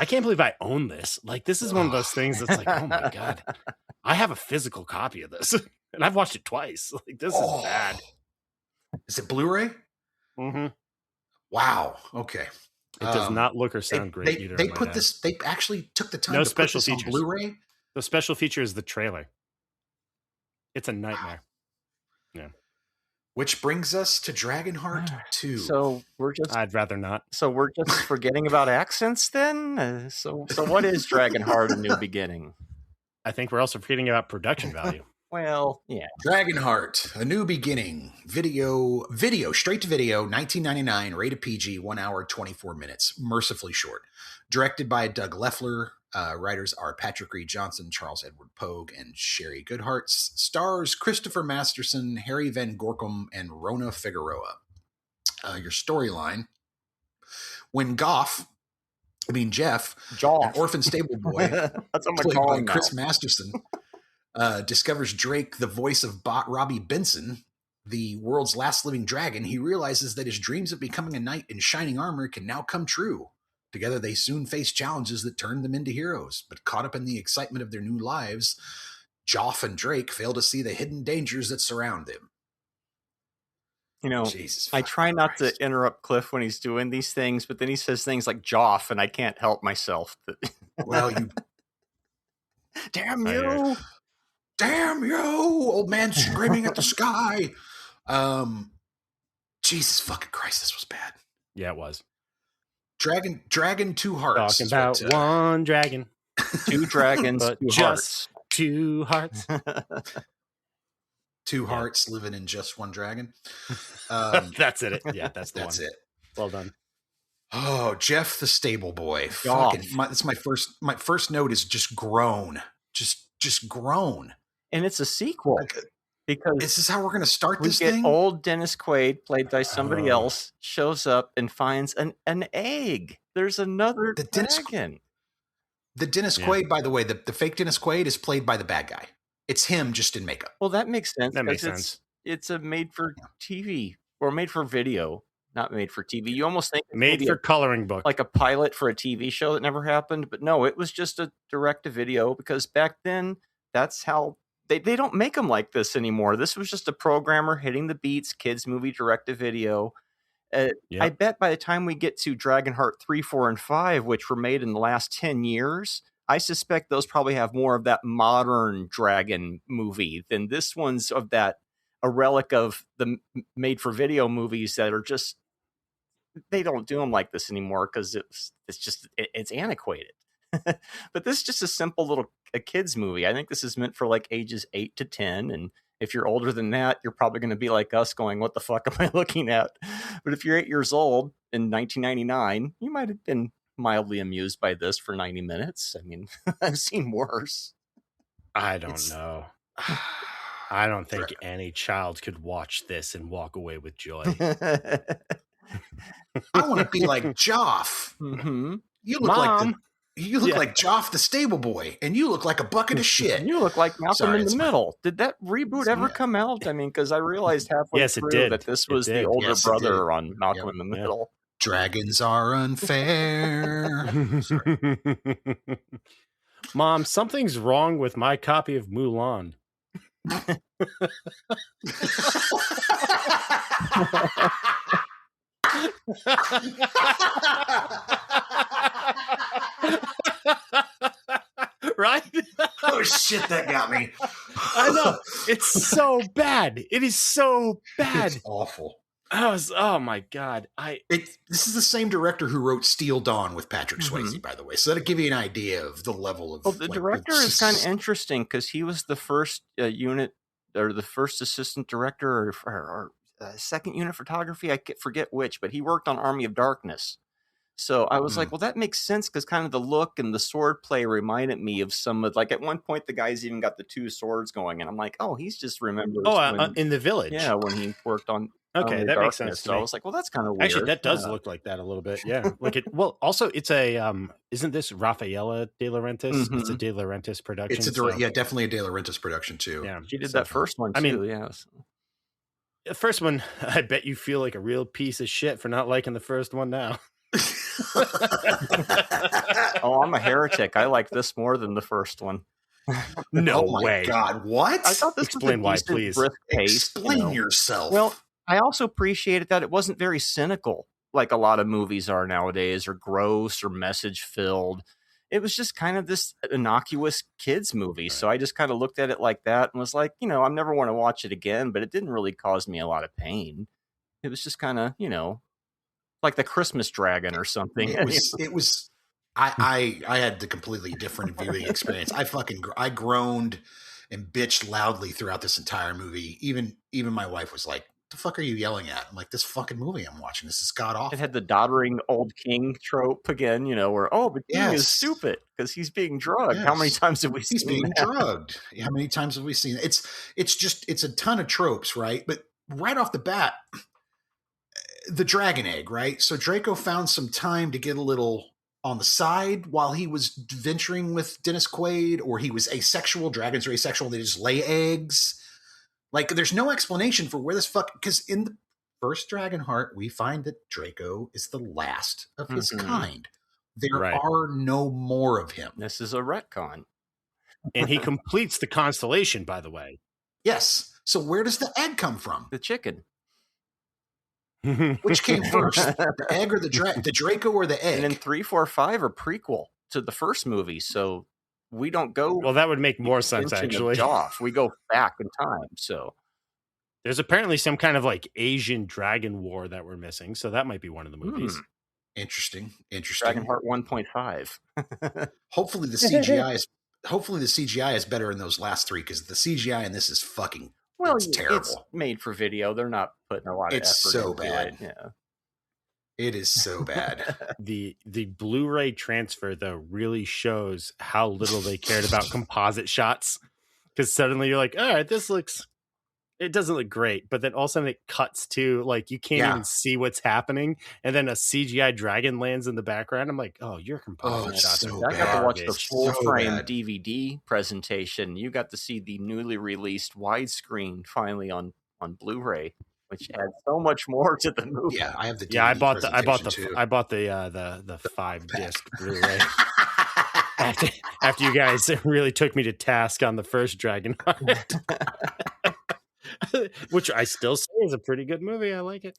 I can't believe I own this. Like, this is one of those things that's like, oh my God, I have a physical copy of this and I've watched it twice. Like, this is bad. Is it Blu-ray? Mm-hmm. Wow. Okay. It does not look or sound great either. They put this, they actually took the time to special put this features on Blu-ray. The special feature is the trailer. It's a nightmare. Yeah. Which brings us to Dragonheart 2. So I'd rather not. So we're just forgetting about accents then? So what is Dragonheart: A New Beginning? I think we're also forgetting about production value. Well, yeah. Dragonheart: A New Beginning. Video, straight to video, 1999, rated PG, 1 hour, 24 minutes. Mercifully short. Directed by Doug Leffler. Writers are Patrick Reed Johnson, Charles Edward Pogue, and Sherry Goodhart. Stars Christopher Masterson, Harry Van Gorkum, and Rona Figueroa. Your storyline: when Jeff, an orphan stable boy, played by Chris Masterson, discovers Drake, the voice of Robbie Benson, the world's last living dragon, he realizes that his dreams of becoming a knight in shining armor can now come true. Together, they soon face challenges that turn them into heroes. But caught up in the excitement of their new lives, Joff and Drake fail to see the hidden dangers that surround them. You know, I try not to interrupt Cliff when he's doing these things, but then he says things like Joff, and I can't help myself. Well, you... Damn you! Damn you! Old man screaming at the sky! Jesus fucking Christ, this was bad. Yeah, it was. Dragon, two hearts. Talking about one dragon. Two dragons, but two just hearts. 2 hearts. 2 hearts living in just one dragon. That's it. Yeah, that's the one. That's it. Well done. Oh, Jeff the stable boy. That's my first note is just groan. Just groan. And it's a sequel. Because this is how we're going to start this thing? Old Dennis Quaid, played by somebody else, shows up and finds an egg. There's another dragon. The Dennis Quaid, by the way, the fake Dennis Quaid is played by the bad guy. It's him just in makeup. Well, that makes sense. That makes sense. It's a made for TV or made for video, not made for TV. You almost think it's made for coloring book, like a pilot for a TV show that never happened. But no, it was just a direct to video because back then that's how. They don't make them like this anymore. This was just a programmer hitting the beats, kids movie, direct to video. I bet by the time we get to Dragonheart 3, 4, and 5, which were made in the last 10 years, I suspect those probably have more of that modern dragon movie than this one's of that, a relic of the made for video movies that are just, they don't do them like this anymore because it's antiquated. But this is just a simple little a kid's movie. I think this is meant for like ages 8 to 10. And if you're older than that, you're probably going to be like us going, what the fuck am I looking at? But if you're 8 years old in 1999, you might have been mildly amused by this for 90 minutes. I mean, I've seen worse. I don't know. I don't think any child could watch this and walk away with joy. I want to be like Joff. Mm-hmm. You look like Joff the stable boy, and you look like a bucket of shit. You look like Malcolm in the Middle. Did that reboot ever come out? I mean, because I realized halfway through that this was the older brother on Malcolm in the Middle. Dragons are unfair. Mom, something's wrong with my copy of Mulan. Right? Oh shit, that got me. I know. It's so bad. It is so bad. It's awful. Oh my God. This is the same director who wrote Steel Dawn with Patrick Swayze, by the way. So that'll give you an idea of the level of. Well, the director is kind of interesting because he was the first unit or the first assistant director or second unit photography. I forget which, but he worked on Army of Darkness. So I was like, well, that makes sense because kind of the look and the sword play reminded me of some of, like, at one point the guy's even got the two swords going, and I'm like, oh, he's just remembers. In the Village. Yeah, when he worked on. Okay, that makes sense. So I was like, well, that's kind of weird. Actually, that does look like that a little bit. Yeah, like it. Well, also, it's a isn't this Rafaela De Laurentiis? It's a De Laurentiis production. It's definitely a De Laurentiis production too. Yeah, she did that first one too. I mean, yes. The first one, I bet you feel like a real piece of shit for not liking the first one now. Oh, I'm a heretic. I like this more than the first one. No way. God, what? I thought this Explain was why, please. Explain yourself. Well, I also appreciated that it wasn't very cynical like a lot of movies are nowadays, or gross or message filled. It was just kind of this innocuous kids movie. Right. So I just kind of looked at it like that and was like, I never want to watch it again, but it didn't really cause me a lot of pain. It was just kind of, like the Christmas Dragon or something. It was. I had the completely different viewing experience. I groaned and bitched loudly throughout this entire movie. Even my wife was like, "The fuck are you yelling at?" I'm like, "This fucking movie I'm watching. This is god awful." It had the doddering old king trope again, where the king is stupid because he's being drugged. Yes. How many times have we seen he's being drugged? How many times have we seen it? It's a ton of tropes, right? But right off the bat, the dragon egg, right? So Draco found some time to get a little on the side while he was venturing with Dennis Quaid, or he was asexual. Dragons are asexual. They just lay eggs. Like, there's no explanation for where this because in the first Dragonheart, we find that Draco is the last of his kind. There are no more of him. This is a retcon. And he completes the constellation, by the way. Yes. So where does the egg come from? The chicken. Which came first, the egg or the Draco or the egg? And then 3, 4, 5 are prequel to the first movie, so we don't go. Well, that would make more sense actually. We go back in time. So there's apparently some kind of like Asian dragon war that we're missing, so that might be one of the movies. Interesting. Dragonheart 1.5. Hopefully the CGI is better in those last three, because the CGI in this is fucking. Well, it's terrible. It's made for video. They're not putting a lot of effort. It's so bad. It. Yeah. It is so bad. The Blu-ray transfer, though, really shows how little they cared about composite shots. Because suddenly you're like, all right, it doesn't look great. But then all of a sudden it cuts to, like, you can't even see what's happening. And then a CGI dragon lands in the background. I'm like, oh, your composite shots so are I got to watch the full frame DVD presentation. You got to see the newly released widescreen finally on Blu-ray, which adds so much more to the movie. Yeah, I have the DVD I bought the 5-disc Blu-ray. after you guys really took me to task on the first Dragonheart. Which I still say is a pretty good movie. I like it.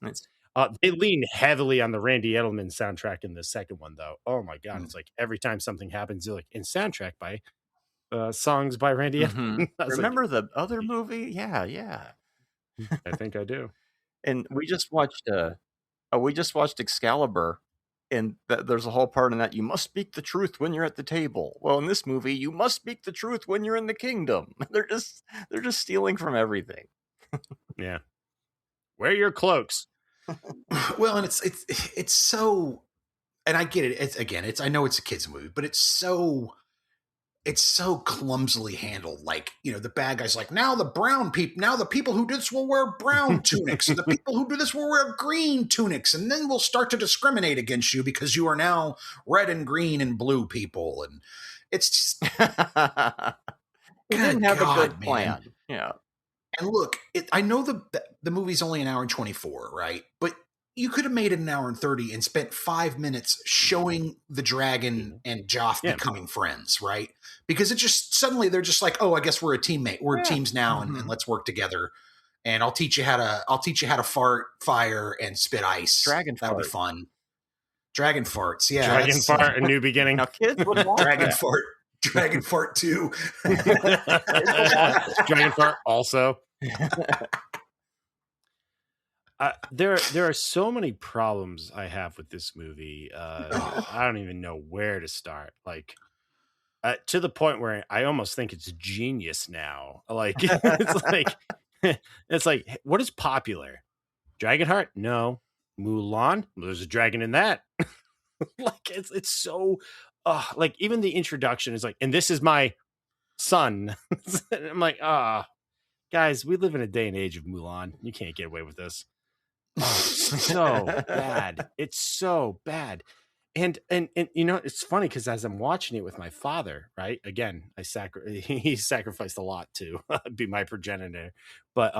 They lean heavily on the Randy Edelman soundtrack in the second one, though. Oh my God. It's like every time something happens, you're like, in soundtrack by songs by Randy Edelman. Remember the other movie? Yeah. I think I do. And we just watched Excalibur, and there's a whole part in that you must speak the truth when you're at the table. Well, in this movie, you must speak the truth when you're in the kingdom. They're just stealing from everything. Yeah. Wear your cloaks. Well, and it's so, and I get it. I know it's a kids movie, but it's so clumsily handled. Like, the bad guy's like, now the people who do this will wear brown tunics, and the people who do this will wear green tunics, and then we'll start to discriminate against you because you are now red and green and blue people. And it's just, he didn't have a good plan. Man. Yeah. And look, I know the movie's only an hour and 24, right? But you could have made it an hour and 30 and spent 5 minutes showing the dragon and Joff becoming friends, right? Because it just, suddenly they're just like, oh, I guess we're a teammate. We're teams now, and let's work together. And I'll teach you how to fart, fire, and spit ice. That'll be fun. Dragon farts, yeah. Dragon fart, a new beginning. Now kids would want Dragon fart. Dragon fart 2. Dragon fart also. There are so many problems I have with this movie. I don't even know where to start. Like, to the point where I almost think it's genius now. Like, it's like, what is popular? Dragonheart? No. Mulan? There's a dragon in that. Like, it's so, like, even the introduction is like, and this is my son. I'm like, guys, we live in a day and age of Mulan. You can't get away with this. Oh, it's so bad. It's so bad. And it's funny because as I'm watching it with my father, right? Again, he sacrificed a lot to be my progenitor. But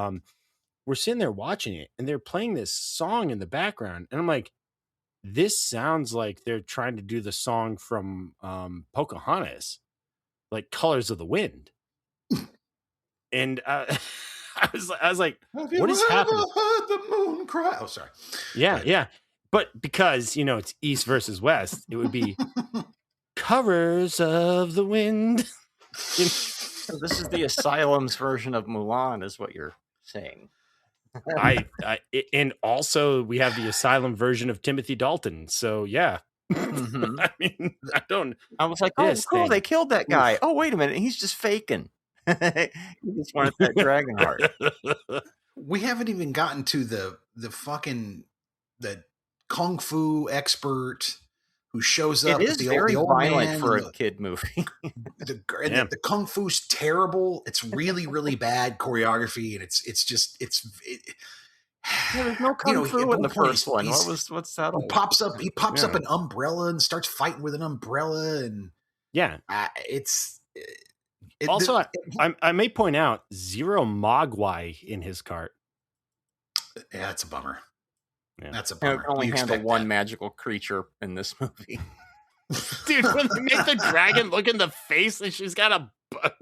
we're sitting there watching it and they're playing this song in the background. And I'm like, this sounds like they're trying to do the song from Pocahontas, like Colors of the Wind. And I was like, what is happening? Heard the moon cry? Oh, sorry. Yeah. But because, it's East versus West, it would be Colors of the Wind. So this is the Asylum's version of Mulan, is what you're saying. And also we have the Asylum version of Timothy Dalton. So yeah. Mm-hmm. I mean, I was like, oh, cool, they killed that guy. Oof. Oh, wait a minute, he's just faking. He just wanted that Dragonheart. We haven't even gotten to the kung fu expert who shows up. It is very violent for a kid movie. The kung fu's terrible. It's really, really bad choreography, and it's there's no kung fu in the first one. What's that? He pops up an umbrella and starts fighting with an umbrella, and I may point out 0 mogwai in his cart. Yeah, that's a bummer. Yeah. That's a bummer. I can only handle one magical creature in this movie. Dude, when they make the dragon look in the face and she's got a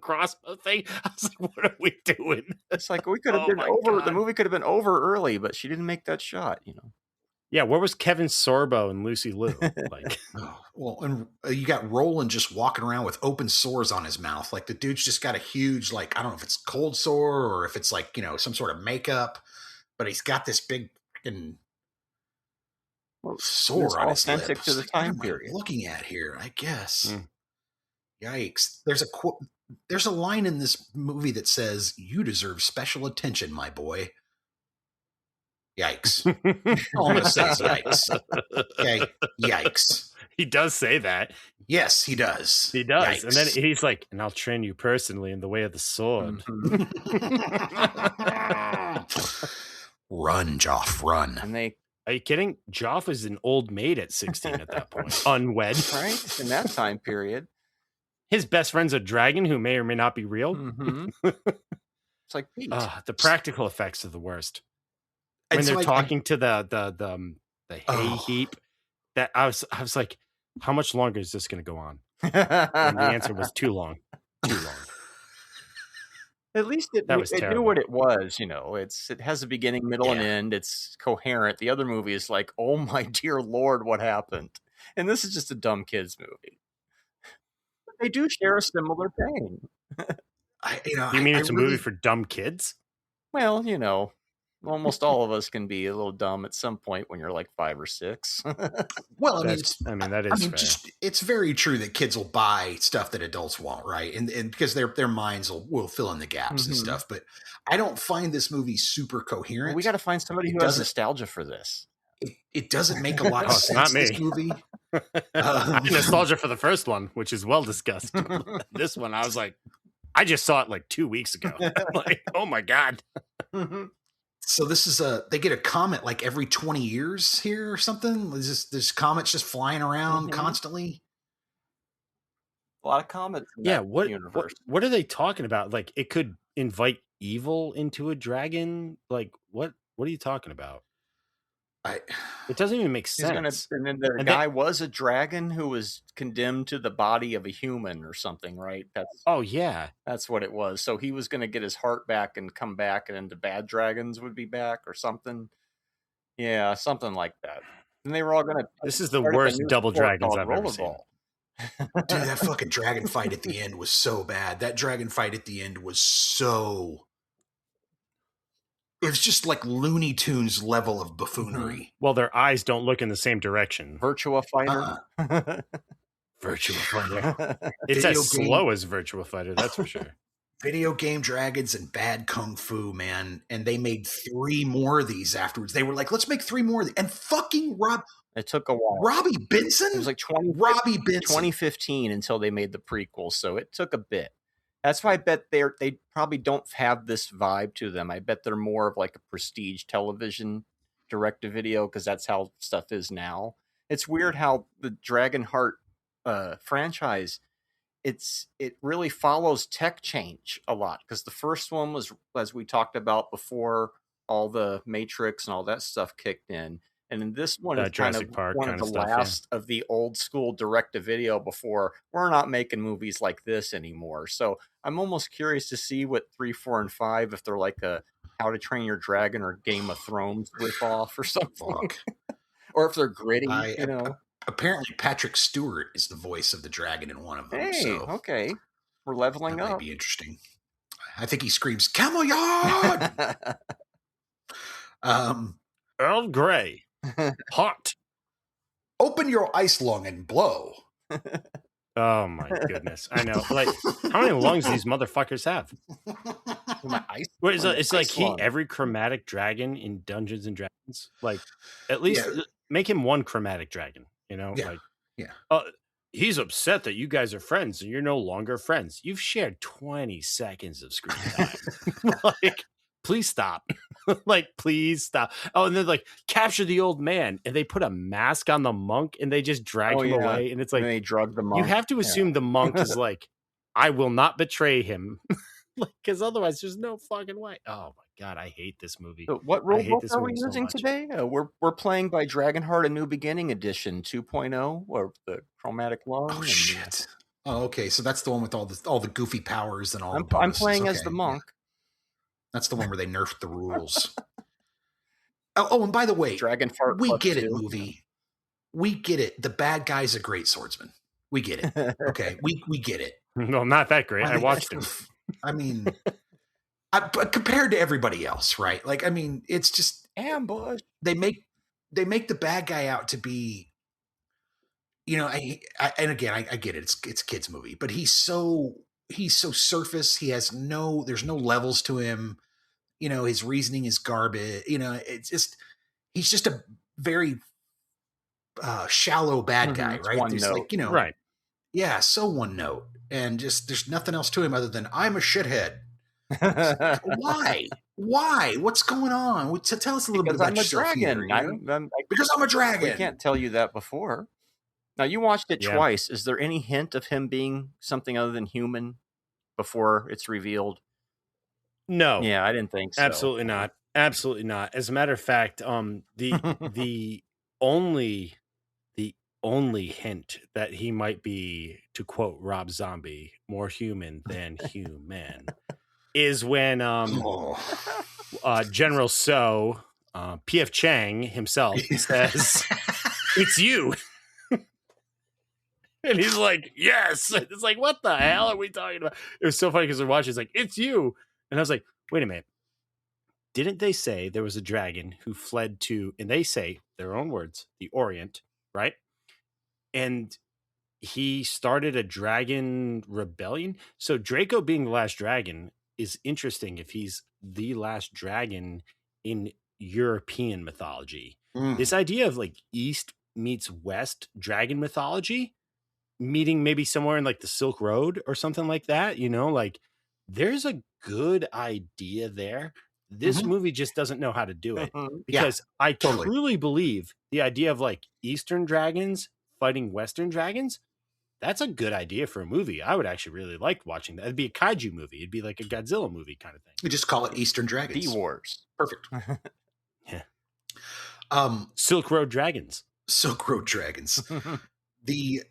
crossbow thing, I was like, what are we doing? It's like we could have been over. God. The movie could have been over early, but she didn't make that shot, Yeah, where was Kevin Sorbo and Lucy Liu? Like, and you got Roland just walking around with open sores on his mouth. Like the dude's just got a huge, like, I don't know if it's cold sore or if it's like, some sort of makeup, but he's got this big freaking sore on his authentic lip. To the time period. Looking at here, I guess. Yikes! There's a line in this movie that says, "You deserve special attention, my boy." Yikes! Almost says yikes. Okay, yikes. He does say that. Yes, he does. He does, yikes. And then he's like, "And I'll train you personally in the way of the sword." Run, Joff, run. And are you kidding? Joff was an old maid at 16 at that point. Unwed. Right? In that time period. His best friend's a dragon who may or may not be real. Mm-hmm. It's like Pete. The practical effects are the worst. When they're talking to the hay heap, that I was like, how much longer is this going to go on? And the answer was too long. Too long. At least it knew what it was, it has a beginning, middle, and end. It's coherent. The other movie is like, oh my dear Lord, what happened? And this is just a dumb kids movie. But they do share a similar pain. You mean it's a movie for dumb kids? Well, almost all of us can be a little dumb at some point when you're like 5 or 6. Well, that is fair. It's very true that kids will buy stuff that adults won't, right? And because their minds will fill in the gaps and stuff. But I don't find this movie super coherent. Well, we got to find somebody who has nostalgia for this. It doesn't make a lot of sense. Not me. This movie. Nostalgia for the first one, which is well discussed. This one, I was like, I just saw it like 2 weeks ago. Like, oh my God. So this is they get a comet like every 20 years here or something. There's comets just flying around constantly. A lot of comets. In that universe. What are they talking about? Like it could invite evil into a dragon. Like what are you talking about? It doesn't even make sense. And then the guy was a dragon who was condemned to the body of a human or something, right? That's what it was. So he was going to get his heart back and come back, and then the bad dragons would be back or something. Yeah, something like that. And they were all going to. This is the worst double dragons I've ever seen. Dude, that fucking dragon fight at the end was so bad. That dragon fight at the end was so It's just like Looney Tunes level of buffoonery. Well, their eyes don't look in the same direction. Virtua Fighter. Virtua Fighter. It's Video as slow as Virtua Fighter, that's for sure. Video Game Dragons and Bad Kung Fu, man. And they made 3 more of these afterwards. They were like, let's make 3 more of these. And fucking It took a while. Robbie Benson? It was like Robbie Benson. 2015 until they made the prequel, so it took a bit. That's why I bet they probably don't have this vibe to them. I bet they're more of like a prestige television direct-to-video, because that's how stuff is now. It's weird how the Dragonheart franchise, it really follows tech change a lot, because the first one was, as we talked about before, all the Matrix and all that stuff kicked in. And then this one is kind of one of the last of the old school direct-to-video before we're not making movies like this anymore. So I'm almost curious to see what 3, 4, and 5, if they're like a How to Train Your Dragon or Game of Thrones ripoff or something. Or if they're gritty, Apparently Patrick Stewart is the voice of the dragon in one of them. Hey, okay. We're leveling that up. Might be interesting. I think he screams, Camelot! Earl Grey. Hot. Open your ice lung and blow. Oh my goodness. I know. Like, how many lungs these motherfuckers have? It's like every chromatic dragon in Dungeons and Dragons. Like, at least make him one chromatic dragon, he's upset that you guys are friends and you're no longer friends. You've shared 20 seconds of screen time. Like, please stop. Please stop. Oh, and then capture the old man, and they put a mask on the monk and they just drag him away. And it's like, and they drug the monk. You have to assume the monk is like, I will not betray him. Because otherwise there's no fucking way. Oh my God, I hate this movie. So what rule book are we using today? We're playing by Dragonheart, A New Beginning Edition 2.0, or the chromatic lung. Oh shit. Oh, okay. So that's the one with all the goofy powers and all. I'm playing as the monk. That's the one where they nerfed the rules. And by the way, Dragonheart, we get it, movie. We get it. The bad guy's a great swordsman. We get it. Okay, we get it. No, not that great. I watched him. I mean, but compared to everybody else, right? Like, I mean, it's just ambush. They make the bad guy out to be, and again, I get it. It's a kid's movie, but he's so surface. There's no levels to him. His reasoning is garbage. It's just, he's just a very shallow bad guy, right? One note. Right. Yeah, so one note. And just, there's nothing else to him other than, I'm a shithead. Why? Why? What's going on? Tell us a little bit about yourself. Dragon. Because I'm a dragon. We can't tell you that before. Now, you watched it twice. Is there any hint of him being something other than human before it's revealed? No. Yeah, I didn't think so. Absolutely not. Absolutely not. As a matter of fact, the only hint that he might be, to quote Rob Zombie, more human than human, is when General So, P.F. Chang himself says, "It's you." And he's like, yes. And it's like, what the hell are we talking about? It was so funny because we're watching. It's like, it's you. And I was like, wait a minute. Didn't they say there was a dragon who fled to, and they say their own words, the Orient, right? And he started a dragon rebellion. So Draco being the last dragon is interesting if he's the last dragon in European mythology. This idea of East meets West dragon mythology, meeting maybe somewhere in the Silk Road or something like that, there's a good idea there. This movie just doesn't know how to do it, because I truly believe the idea of Eastern dragons fighting Western dragons, that's a good idea for a movie. I would actually really like watching that. It'd be a kaiju movie. It'd be like a Godzilla movie kind of thing. We just call it Eastern Dragons. B-Wars. Perfect. Yeah. Silk Road Dragons. Silk Road Dragons. The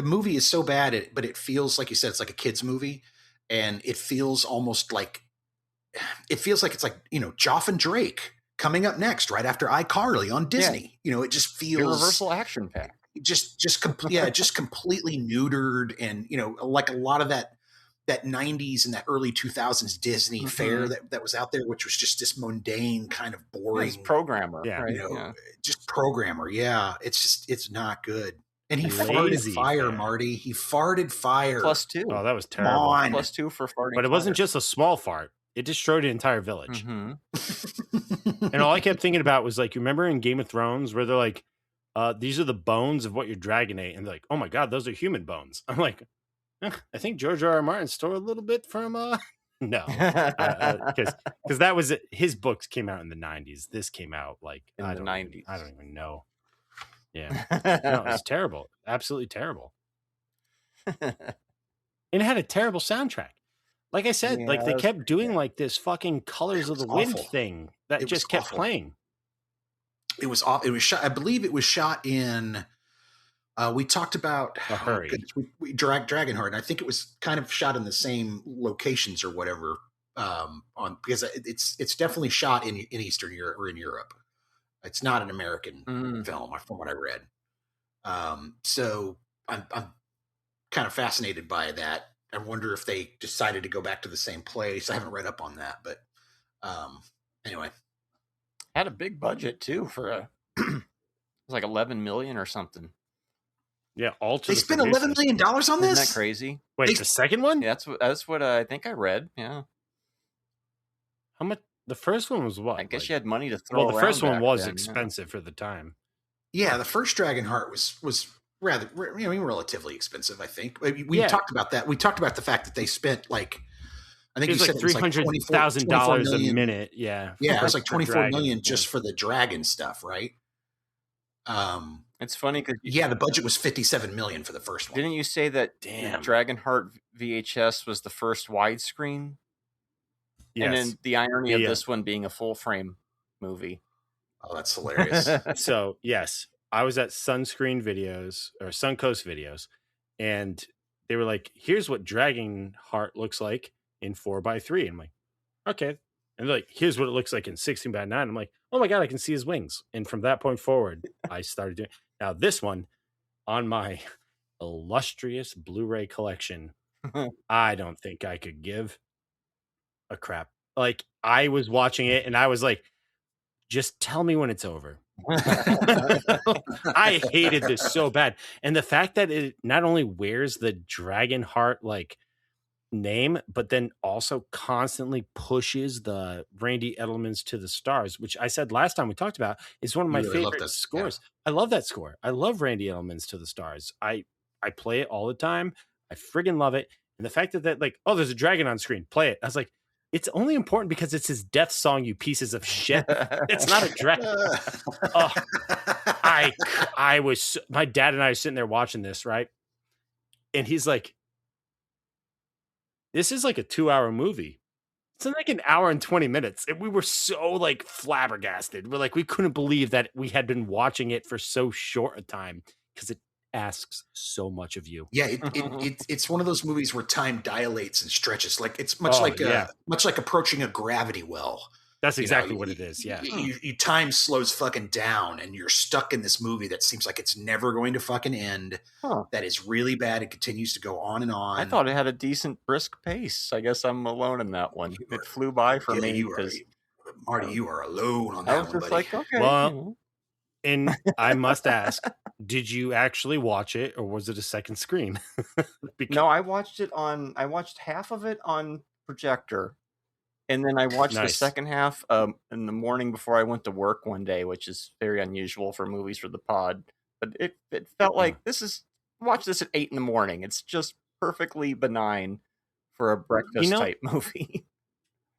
movie is so bad, but it feels, like you said, it's like a kid's movie, and it feels almost like it's like Joff and Drake coming up next, right after iCarly on Disney. It just feels Universal action pack. Just completely neutered, and like a lot of that that 90s and that early 2000s Disney fare that was out there, which was just this mundane kind of boring programmer. Yeah. Right? You know, just programmer. Yeah. It's not good. And he Lazy farted fire, fare. Marty. He farted fire. +2. Oh, that was Come terrible. on. +2 for farting. But it wasn't just a small fart. It destroyed an entire village. Mm-hmm. And all I kept thinking about was like, you remember in Game of Thrones where they're like, these are the bones of what your dragon ate. And they're like, oh my God, those are human bones. I'm like, I think George R.R. Martin stole a little bit from, no. Because that was, his books came out in the 90s. This came out like, in the 90s. I don't even know. Yeah. No, it was terrible. Absolutely terrible. And it had a terrible soundtrack. Like I said, Yeah, like they that was kept pretty doing bad. like this fucking Colors of the was Wind awful. thing that It just was kept awful. playing. It was off. It was shot. I believe it was shot in. We talked about A Hurry. goodness, we Dragonheart. And I think it was kind of shot in the same locations or whatever. Because it's definitely shot in Eastern Europe or in Europe. It's not an American film, from what I read. So I'm kind of fascinated by that. I wonder if they decided to go back to the same place. I haven't read up on that, but anyway. Had a big budget too for a it was like 11 million or something. Yeah, all to They the spent $11 million on Isn't this? that crazy? Wait, the second one? Yeah, that's what I think I read. Yeah, How much? The first one was what? I guess Like- you had money to throw. well, the first around one back was then, expensive for the time. Yeah, the first Dragonheart was rather, relatively expensive. I think we Yeah. talked about that. We talked about the fact that they spent like, I think It was you like said it was like $300,000 a million. minute. Yeah, Yeah, it was like for 24 Dragon, million yeah. just for the dragon stuff, right? It's funny because Yeah, the budget was 57 million for the first one. didn't you say that Damn. Dragonheart VHS was the first widescreen? Yes. And then the irony of Yeah. this one being a full frame movie. Oh, that's hilarious. So yes, I was at Sunscreen Videos or Suncoast Videos, and they were like, "Here's what Dragonheart looks like in 4:3." I'm like, "Okay," and they're like, "Here's what it looks like in 16:9." I'm like, "Oh my God, I can see his wings!" And from that point forward, I started doing. Now this one on my illustrious Blu-ray collection, I don't think I could give a crap. Like I was watching it, and I was like, "Just tell me when it's over." I hated this so bad. And the fact that it not only wears the Dragonheart like name, but then also constantly pushes the Randy Edelman's To the Stars, which I said last time we talked about is one of my You really love favorite that, scores. I love that score. I love Randy Edelman's To the Stars. I play it all the time. I friggin' love it. And the fact that like, oh, there's a dragon on screen, play it. I was like, it's only important because it's his death song, you pieces of shit. It's not a dragon. Oh, I was, my dad and I are sitting there watching this, right? And he's like, this is like a 2-hour movie. It's like an hour and 20 minutes. And we were so like flabbergasted. We're like, we couldn't believe that we had been watching it for so short a time because it asks so much of you. Yeah, it's one of those movies where time dilates and stretches. Like it's much yeah. much like approaching a gravity well. That's exactly You know, what it is. Yeah. You time slows fucking down, and you're stuck in this movie that seems like it's never going to fucking end. That is really bad. It continues to go on and on. I thought it had a decent brisk pace. I guess I'm alone in that one. It flew by for me because Marty, you are alone on I that was one, just buddy. like, okay. Well, and I must ask, did you actually watch it, or was it a second screen? No, I watched half of it on projector, and then I watched the Nice. second half in the morning before I went to work one day, which is very unusual for movies for the pod. But it felt like watch this at 8 a.m. It's just perfectly benign for a breakfast type movie.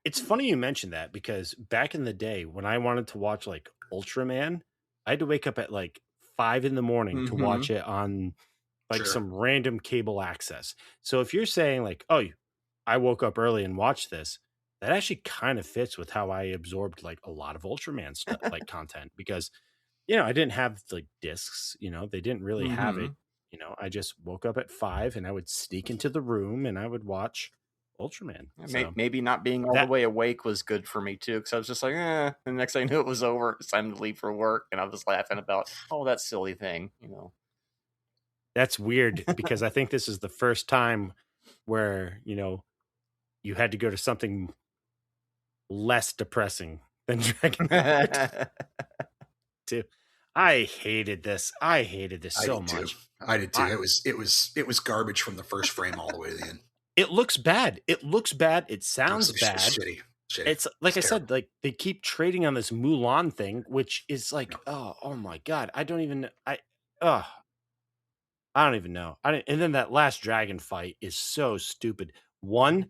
It's funny you mentioned that because back in the day when I wanted to watch like Ultraman, I had to wake up at like 5 a.m. to watch it on like some random cable access. So if you're saying like, oh, I woke up early and watched this, that actually kind of fits with how I absorbed like a lot of Ultraman stuff, like content, because, I didn't have like discs, they didn't really have it. I just woke up at 5 and I would sneak into the room and I would watch Ultraman. So, maybe not being all the way awake was good for me too, because I was just like, and the next thing I knew it was over. It's time to leave for work, and I was laughing about, that silly thing, That's weird because I think this is the first time where, you had to go to something less depressing than Dragonheart 2. I hated this. So much. I did too. It was garbage from the first frame all the way to the end. It looks bad. It sounds bad. Shitty. It's like I said, like they keep trading on this Mulan thing, which is like, oh my God. I don't even know. And then that last dragon fight is so stupid. One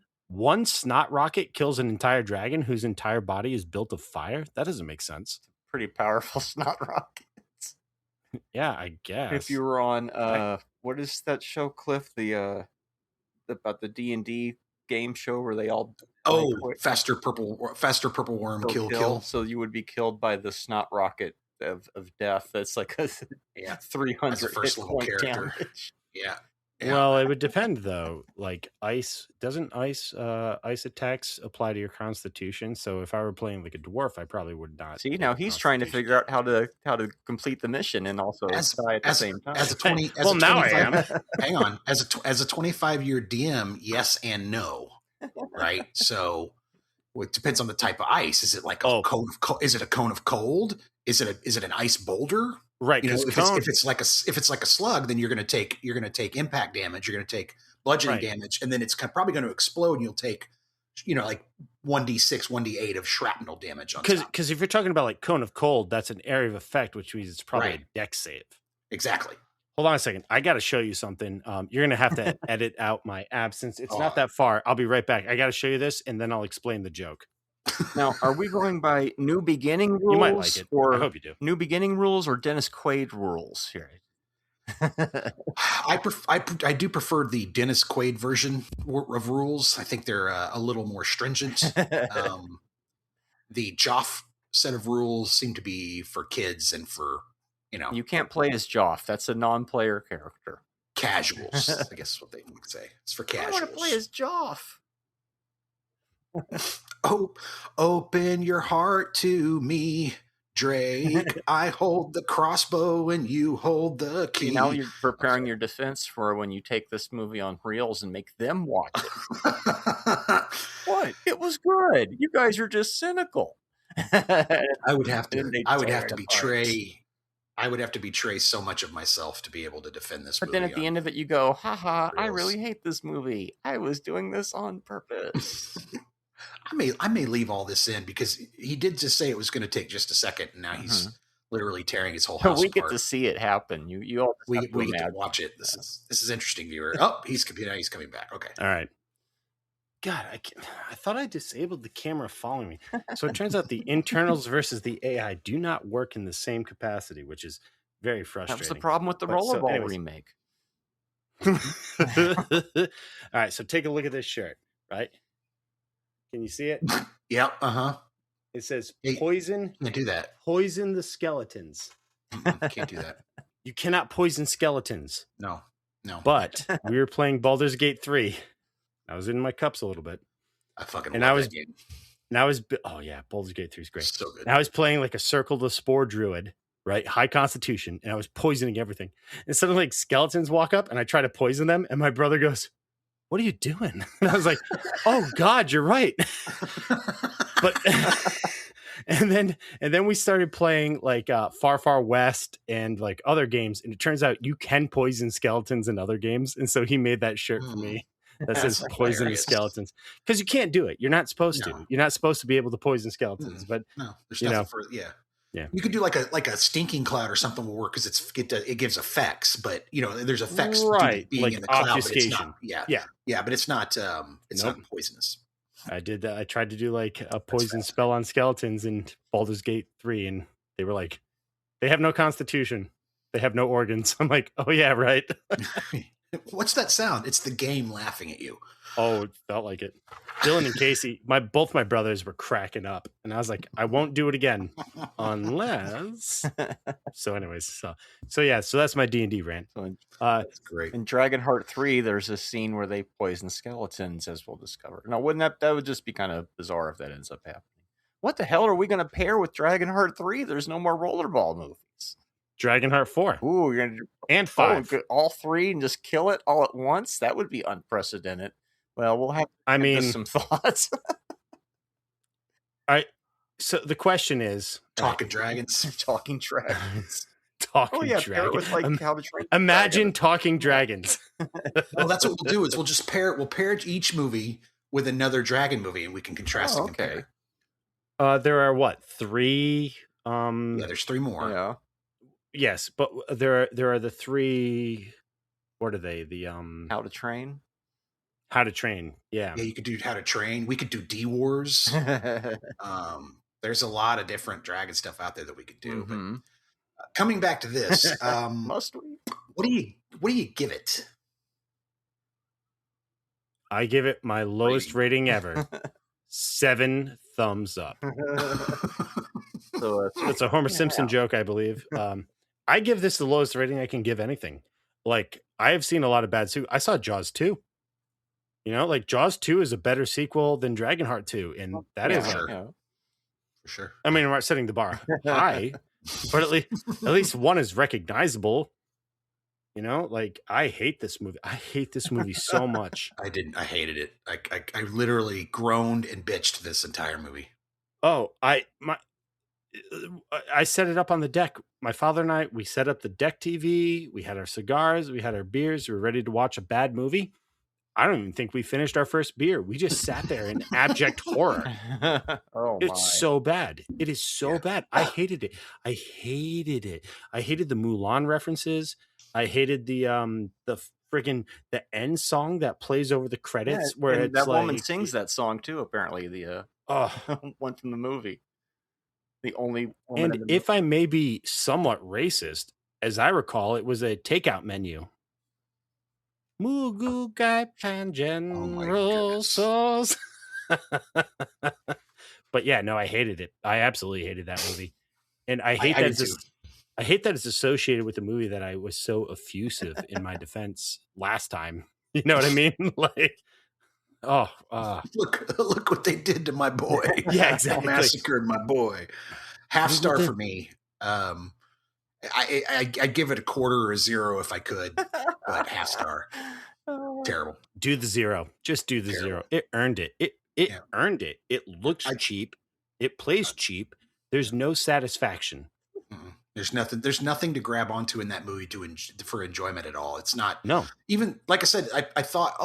snot rocket kills an entire dragon whose entire body is built of fire. That doesn't make sense. Pretty powerful snot rockets. Yeah, I guess. If you were on what is that show, Cliff? About the D&D game show where they all faster purple worm kill. So you would be killed by the snot rocket of death. That's like a 300 first level character. Damage. Yeah. Well, it would depend though. Like ice attacks apply to your constitution. So if I were playing like a dwarf, I probably would not. See, now he's trying to figure out how to complete the mission and also die at the same time. Now I am. Hang on. As a 25-year DM, yes and no. Right? So it depends on the type of ice. Is it like a cone of is it a cone of cold? Is it an ice boulder? Right. If it's like a slug, then you're going to take impact damage. You're going to take bludgeoning damage, and then it's probably going to explode. And you'll take, like 1d6, 1d8 of shrapnel damage on top. Because if you're talking about like cone of cold, that's an area of effect, which means it's probably a dex save. Exactly. Hold on a second. I got to show you something. You're going to have to edit out my absence. It's not that far. I'll be right back. I got to show you this, and then I'll explain the joke. Now, are we going by new beginning rules? You might like it. Or I hope you do. New beginning rules or Dennis Quaid rules here? I do prefer the Dennis Quaid version of rules. I think they're a little more stringent. The Joff set of rules seem to be for kids and for, You can't play as Joff. That's a non-player character. Casuals, I guess is what they would say. It's for casuals. I want to play as Joff. Open your heart to me, Drake. I hold the crossbow and you hold the key. Now you're preparing your defense for when you take this movie on reels and make them watch it. What? It was good. You guys are just cynical. I would have to betray so much of myself to be able to defend this movie. But then at the end of it, you go, haha, I really hate this movie. I was doing this on purpose. I may leave all this in because he did just say it was going to take just a second, and now he's literally tearing his whole house apart. We get to see it happen. You all we get to watch it. This is interesting, viewer. Oh, he's coming back. Okay, all right. God, I thought I disabled the camera following me. So it turns out the internals versus the AI do not work in the same capacity, which is very frustrating. That was the problem with the Rollerball remake. All right, so take a look at this shirt, right? Can you see it? Yep. It says poison. Can't do that. Poison the skeletons. Can't do that. You cannot poison skeletons. No. But we were playing Baldur's Gate 3. I was in my cups a little bit. I fucking love that game. Baldur's Gate 3 is great. So good. And I was playing like a Circle the Spore druid, right? High constitution, and I was poisoning everything. And suddenly like skeletons walk up and I try to poison them, and my brother goes, "What are you doing?" And I was like, "Oh God, you're right." But and then we started playing like Far Far West and like other games, and it turns out you can poison skeletons in other games, and so he made that shirt for me that says "Poison the skeletons" because you can't do it. You're not supposed to. You're not supposed to be able to poison skeletons. But no, there's nothing for Yeah. You could do like a stinking cloud or something will work because it gives effects, but there's effects being like in the cloud. obfuscation. But it's not not poisonous. I did that. I tried to do like a poison spell on skeletons in Baldur's Gate 3, and they were like, "They have no constitution. They have no organs." I'm like, "Oh yeah, right." What's that sound? It's the game laughing at you. Oh, it felt like it. Dylan and Casey, both my brothers were cracking up, and I was like, "I won't do it again, unless." So, anyways, so that's my D&D rant. That's great. In Dragonheart 3, there's a scene where they poison skeletons, as we'll discover. Now, wouldn't that would just be kind of bizarre if that ends up happening? What the hell are we going to pair with Dragonheart 3? There's no more Rollerball movies. Dragonheart 4. Ooh, you're gonna and 5. All 3 and just kill it all at once? That would be unprecedented. Well, we'll have to give this some thoughts. So the question is, Talking dragons. Talking dragons. Talking dragons. With like How to Train Imagine talking dragons. Well, that's what we'll do. Is we'll just we'll pair each movie with another dragon movie, and we can contrast and compare. There are what, 3? There's 3 more. Yeah. Yes, but there are the 3. What are they? The How to Train. How to Train. Yeah. Yeah, you could do How to Train. We could do D-Wars. There's a lot of different dragon stuff out there that we could do. Mm-hmm. But coming back to this, must we? What do you give it? I give it my lowest rating ever. 7 thumbs up. So it's a Homer Simpson joke, I believe. I give this the lowest rating I can give anything. Like, I have seen a lot of bad suits. I saw Jaws 2. You know, like Jaws 2 is a better sequel than Dragonheart 2, and that is for sure. I mean, we're setting the bar high, but at least one is recognizable. You know, like, I hate this movie. I hate this movie so much. I hated it. I literally groaned and bitched this entire movie. Oh, I set it up on the deck. My father and I, we set up the deck TV. We had our cigars. We had our beers. We were ready to watch a bad movie. I don't even think we finished our first beer. We just sat there in abject horror. It's so bad. It is so bad. I hated it. I hated the Mulan references. I hated the friggin' the end song that plays over the credits where it's that like, woman sings that song too. Apparently, the one from the movie. The only woman. And if I may be somewhat racist, as I recall, it was a takeout menu. Mugu Gai Pan General Sauce. But yeah, no, I hated it. I absolutely hated that movie. And I hate I hate that it's associated with the movie that I was so effusive in my defense last time. You know what I mean? Like, look what they did to my boy. Yeah, exactly. Massacred my boy. Half star for me. I give it a quarter or a 0 if I could, but half star. Terrible. Do the 0. Just do the 0. It earned it. It earned it. It looks cheap. It plays cheap. There's no satisfaction. There's nothing to grab onto in that movie for enjoyment at all. It's not. No. Even like I said, I thought,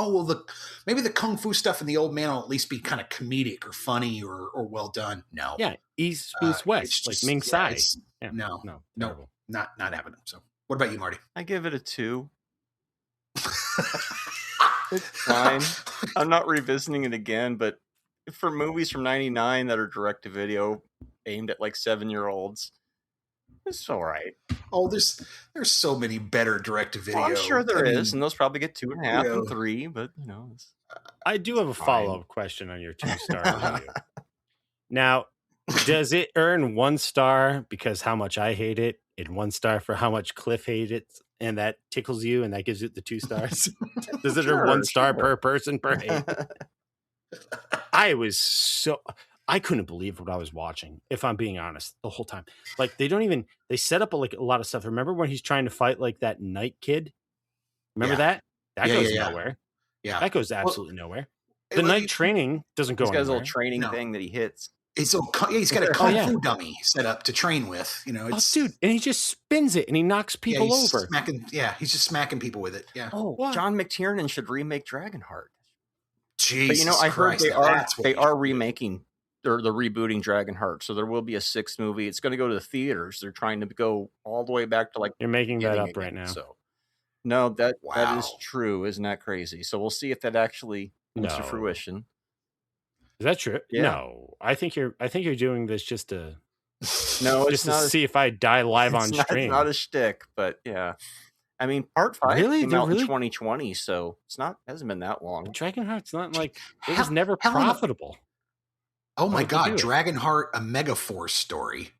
maybe the kung fu stuff in the old man will at least be kind of comedic or funny or well done. No. Yeah. East West, like Ming Tsai. No. Not happening. So, what about you, Marty? I give it a 2. It's fine. I'm not revisiting it again, but for movies from '99 that are direct to video aimed at like 7-year-olds, it's all right. Oh, there's so many better direct to video. Well, I'm sure there is, and those probably get 2.5 and 3. But I do have a follow-up question on your 2-star review. Now, does it earn 1 star because how much I hate it, and 1 star for how much Clif hates it, and that tickles you, and that gives it the 2 stars? Does it earn 1 star per person per hate? I couldn't believe what I was watching, if I'm being honest, the whole time. Like, they set up a lot of stuff. Remember when he's trying to fight like that night kid? Remember that? That goes nowhere. Yeah. That goes absolutely nowhere. The night training doesn't go anywhere. He's got his little training thing that he hits. He's got a kung fu dummy set up to train with. You know, dude, and he just spins it and he knocks people over. He's just smacking people with it. Yeah. Oh, what? John McTiernan should remake Dragonheart. Jesus, but I heard they are remaking or the rebooting Dragonheart, so there will be a 6th movie. It's going to go to the theaters. They're trying to go all the way back to like. You're making that up right now. So, no, that is true. Isn't that crazy? So we'll see if that actually comes to fruition. Is that true? Yeah. No, I think you're doing this just to just to see if I die live on stream. It's not a shtick, but yeah. I mean, Part 5 came out in 2020, so hasn't been that long. Dragonheart's not like it was never profitable. Oh my God, Dragonheart, a Megaforce story,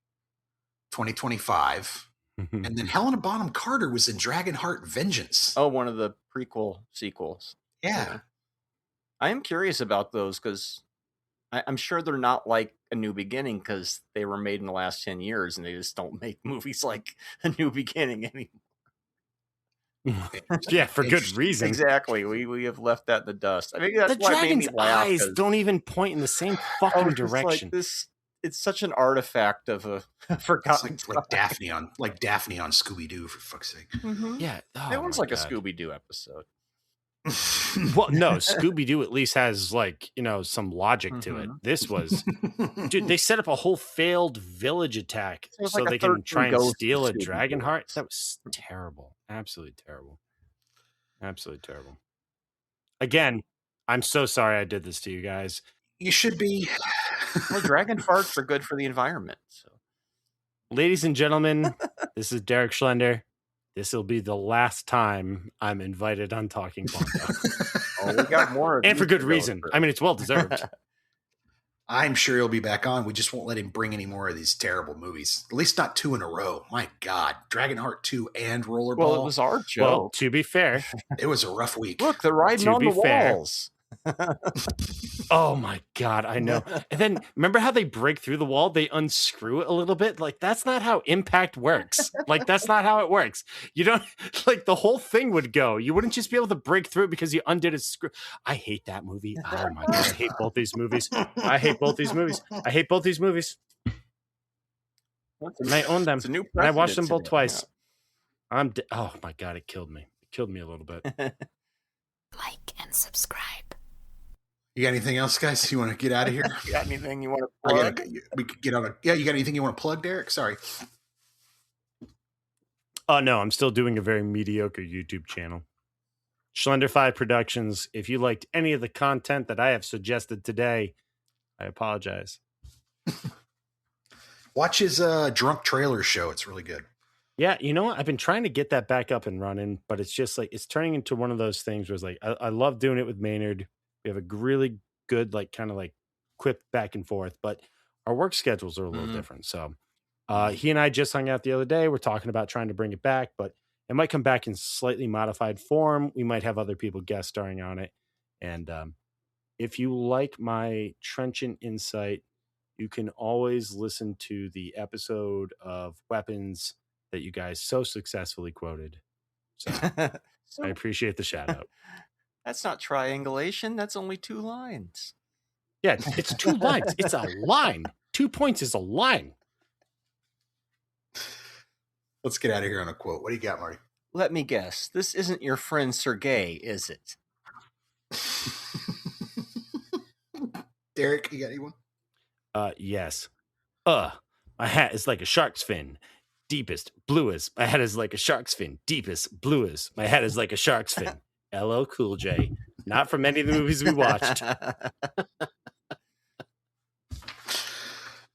2025, and then Helena Bonham Carter was in Dragonheart Vengeance. Oh, one of the prequel sequels. Yeah. I am curious about those because I'm sure they're not like A New Beginning because they were made in the last 10 years and they just don't make movies like A New Beginning anymore. Yeah, for good reason. Exactly. We have left that in the dust. I mean, that's The why it made me dragon's laugh. eyes don't even point in the same fucking direction. Like this, it's such an artifact of a forgotten. It's like Daphne on Scooby-Doo, for fuck's sake. Mm-hmm. Yeah, It was like a Scooby-Doo episode. Well, no, Scooby-Doo at least has like, some logic to it. This was, dude, they set up a whole failed village attack so they can try and steal a Dragonheart. That was terrible. Absolutely terrible. Absolutely terrible. Again, I'm so sorry I did this to you guys. You should be. Well, dragon farts are good for the environment. So, ladies and gentlemen, this is Derek Schlender. This will be the last time I'm invited on Talking Pondo. Oh, we got more. And for good reason. I mean, it's well deserved. I'm sure he'll be back on. We just won't let him bring any more of these terrible movies. At least not 2 in a row. My God. Dragonheart 2 and Rollerball. Well, it was our joke. Well, to be fair. It was a rough week. Look, they're riding on the walls. Oh my God, I know. And then remember how they break through the wall? They unscrew it a little bit. Like, that's not how impact works. Like, that's not how it works. You don't, like, the whole thing would go. You wouldn't just be able to break through it because you undid a screw. I hate that movie. Oh my God, I hate both these movies. I hate both these movies. And I own them. And I watched them both twice. Yeah. Oh my God, it killed me. It killed me a little bit. Like and subscribe. You got anything else, guys? You want to get out of here? You got anything you want to plug? We could get on. Yeah, you got anything you want to plug, Derek? Sorry. Oh, no, I'm still doing a very mediocre YouTube channel. Schlender 5 Productions. If you liked any of the content that I have suggested today, I apologize. Watch his drunk trailer show. It's really good. Yeah, you know what? I've been trying to get that back up and running, but it's just like, it's turning into one of those things where it's like, I love doing it with Maynard. We have a really good, like, kind of like quip back and forth, but our work schedules are a little different. So he and I just hung out the other day. We're talking about trying to bring it back, but it might come back in slightly modified form. We might have other people guest starring on it. And if you like my trenchant insight, you can always listen to the episode of Weapons that you guys so successfully quoted. So I appreciate the shout out. That's not triangulation. That's only 2 lines. Yeah, it's 2 lines. It's a line. 2 points is a line. Let's get out of here on a quote. What do you got, Marty? Let me guess. This isn't your friend Sergey, is it? Derek, you got anyone? Yes. My hat is like a shark's fin. Deepest, bluest. My hat is like a shark's fin. Deepest, bluest. My hat is like a shark's fin. LL Cool J. Not from any of the movies we watched.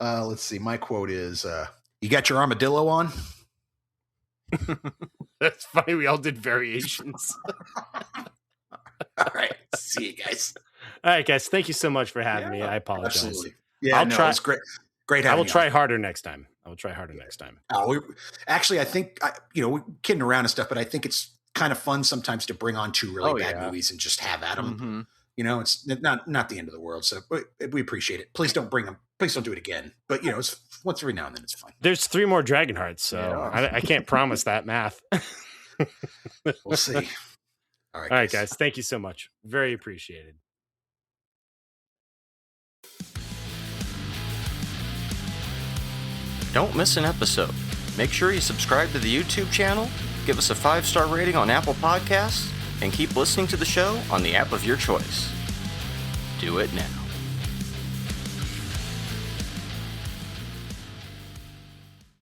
Let's see. My quote is, you got your armadillo on? That's funny. We all did variations. All right. See you guys. All right, guys. Thank you so much for having me. I apologize. Absolutely. Yeah, I'll try. It's great. Great having I will try harder next time. Oh, actually, I think, we're kidding around and stuff, but I think it's kind of fun sometimes to bring on 2 really bad movies and just have at them. Mm-hmm. It's not the end of the world. So we appreciate it. Please don't bring them. Please don't do it again. But it's once every now and then it's fun. There's 3 more Dragonhearts, so I can't promise that math. We'll see. All right, guys. Thank you so much. Very appreciated. Don't miss an episode. Make sure you subscribe to the YouTube channel, give us a 5-star rating on Apple Podcasts, and keep listening to the show on the app of your choice. Do it now.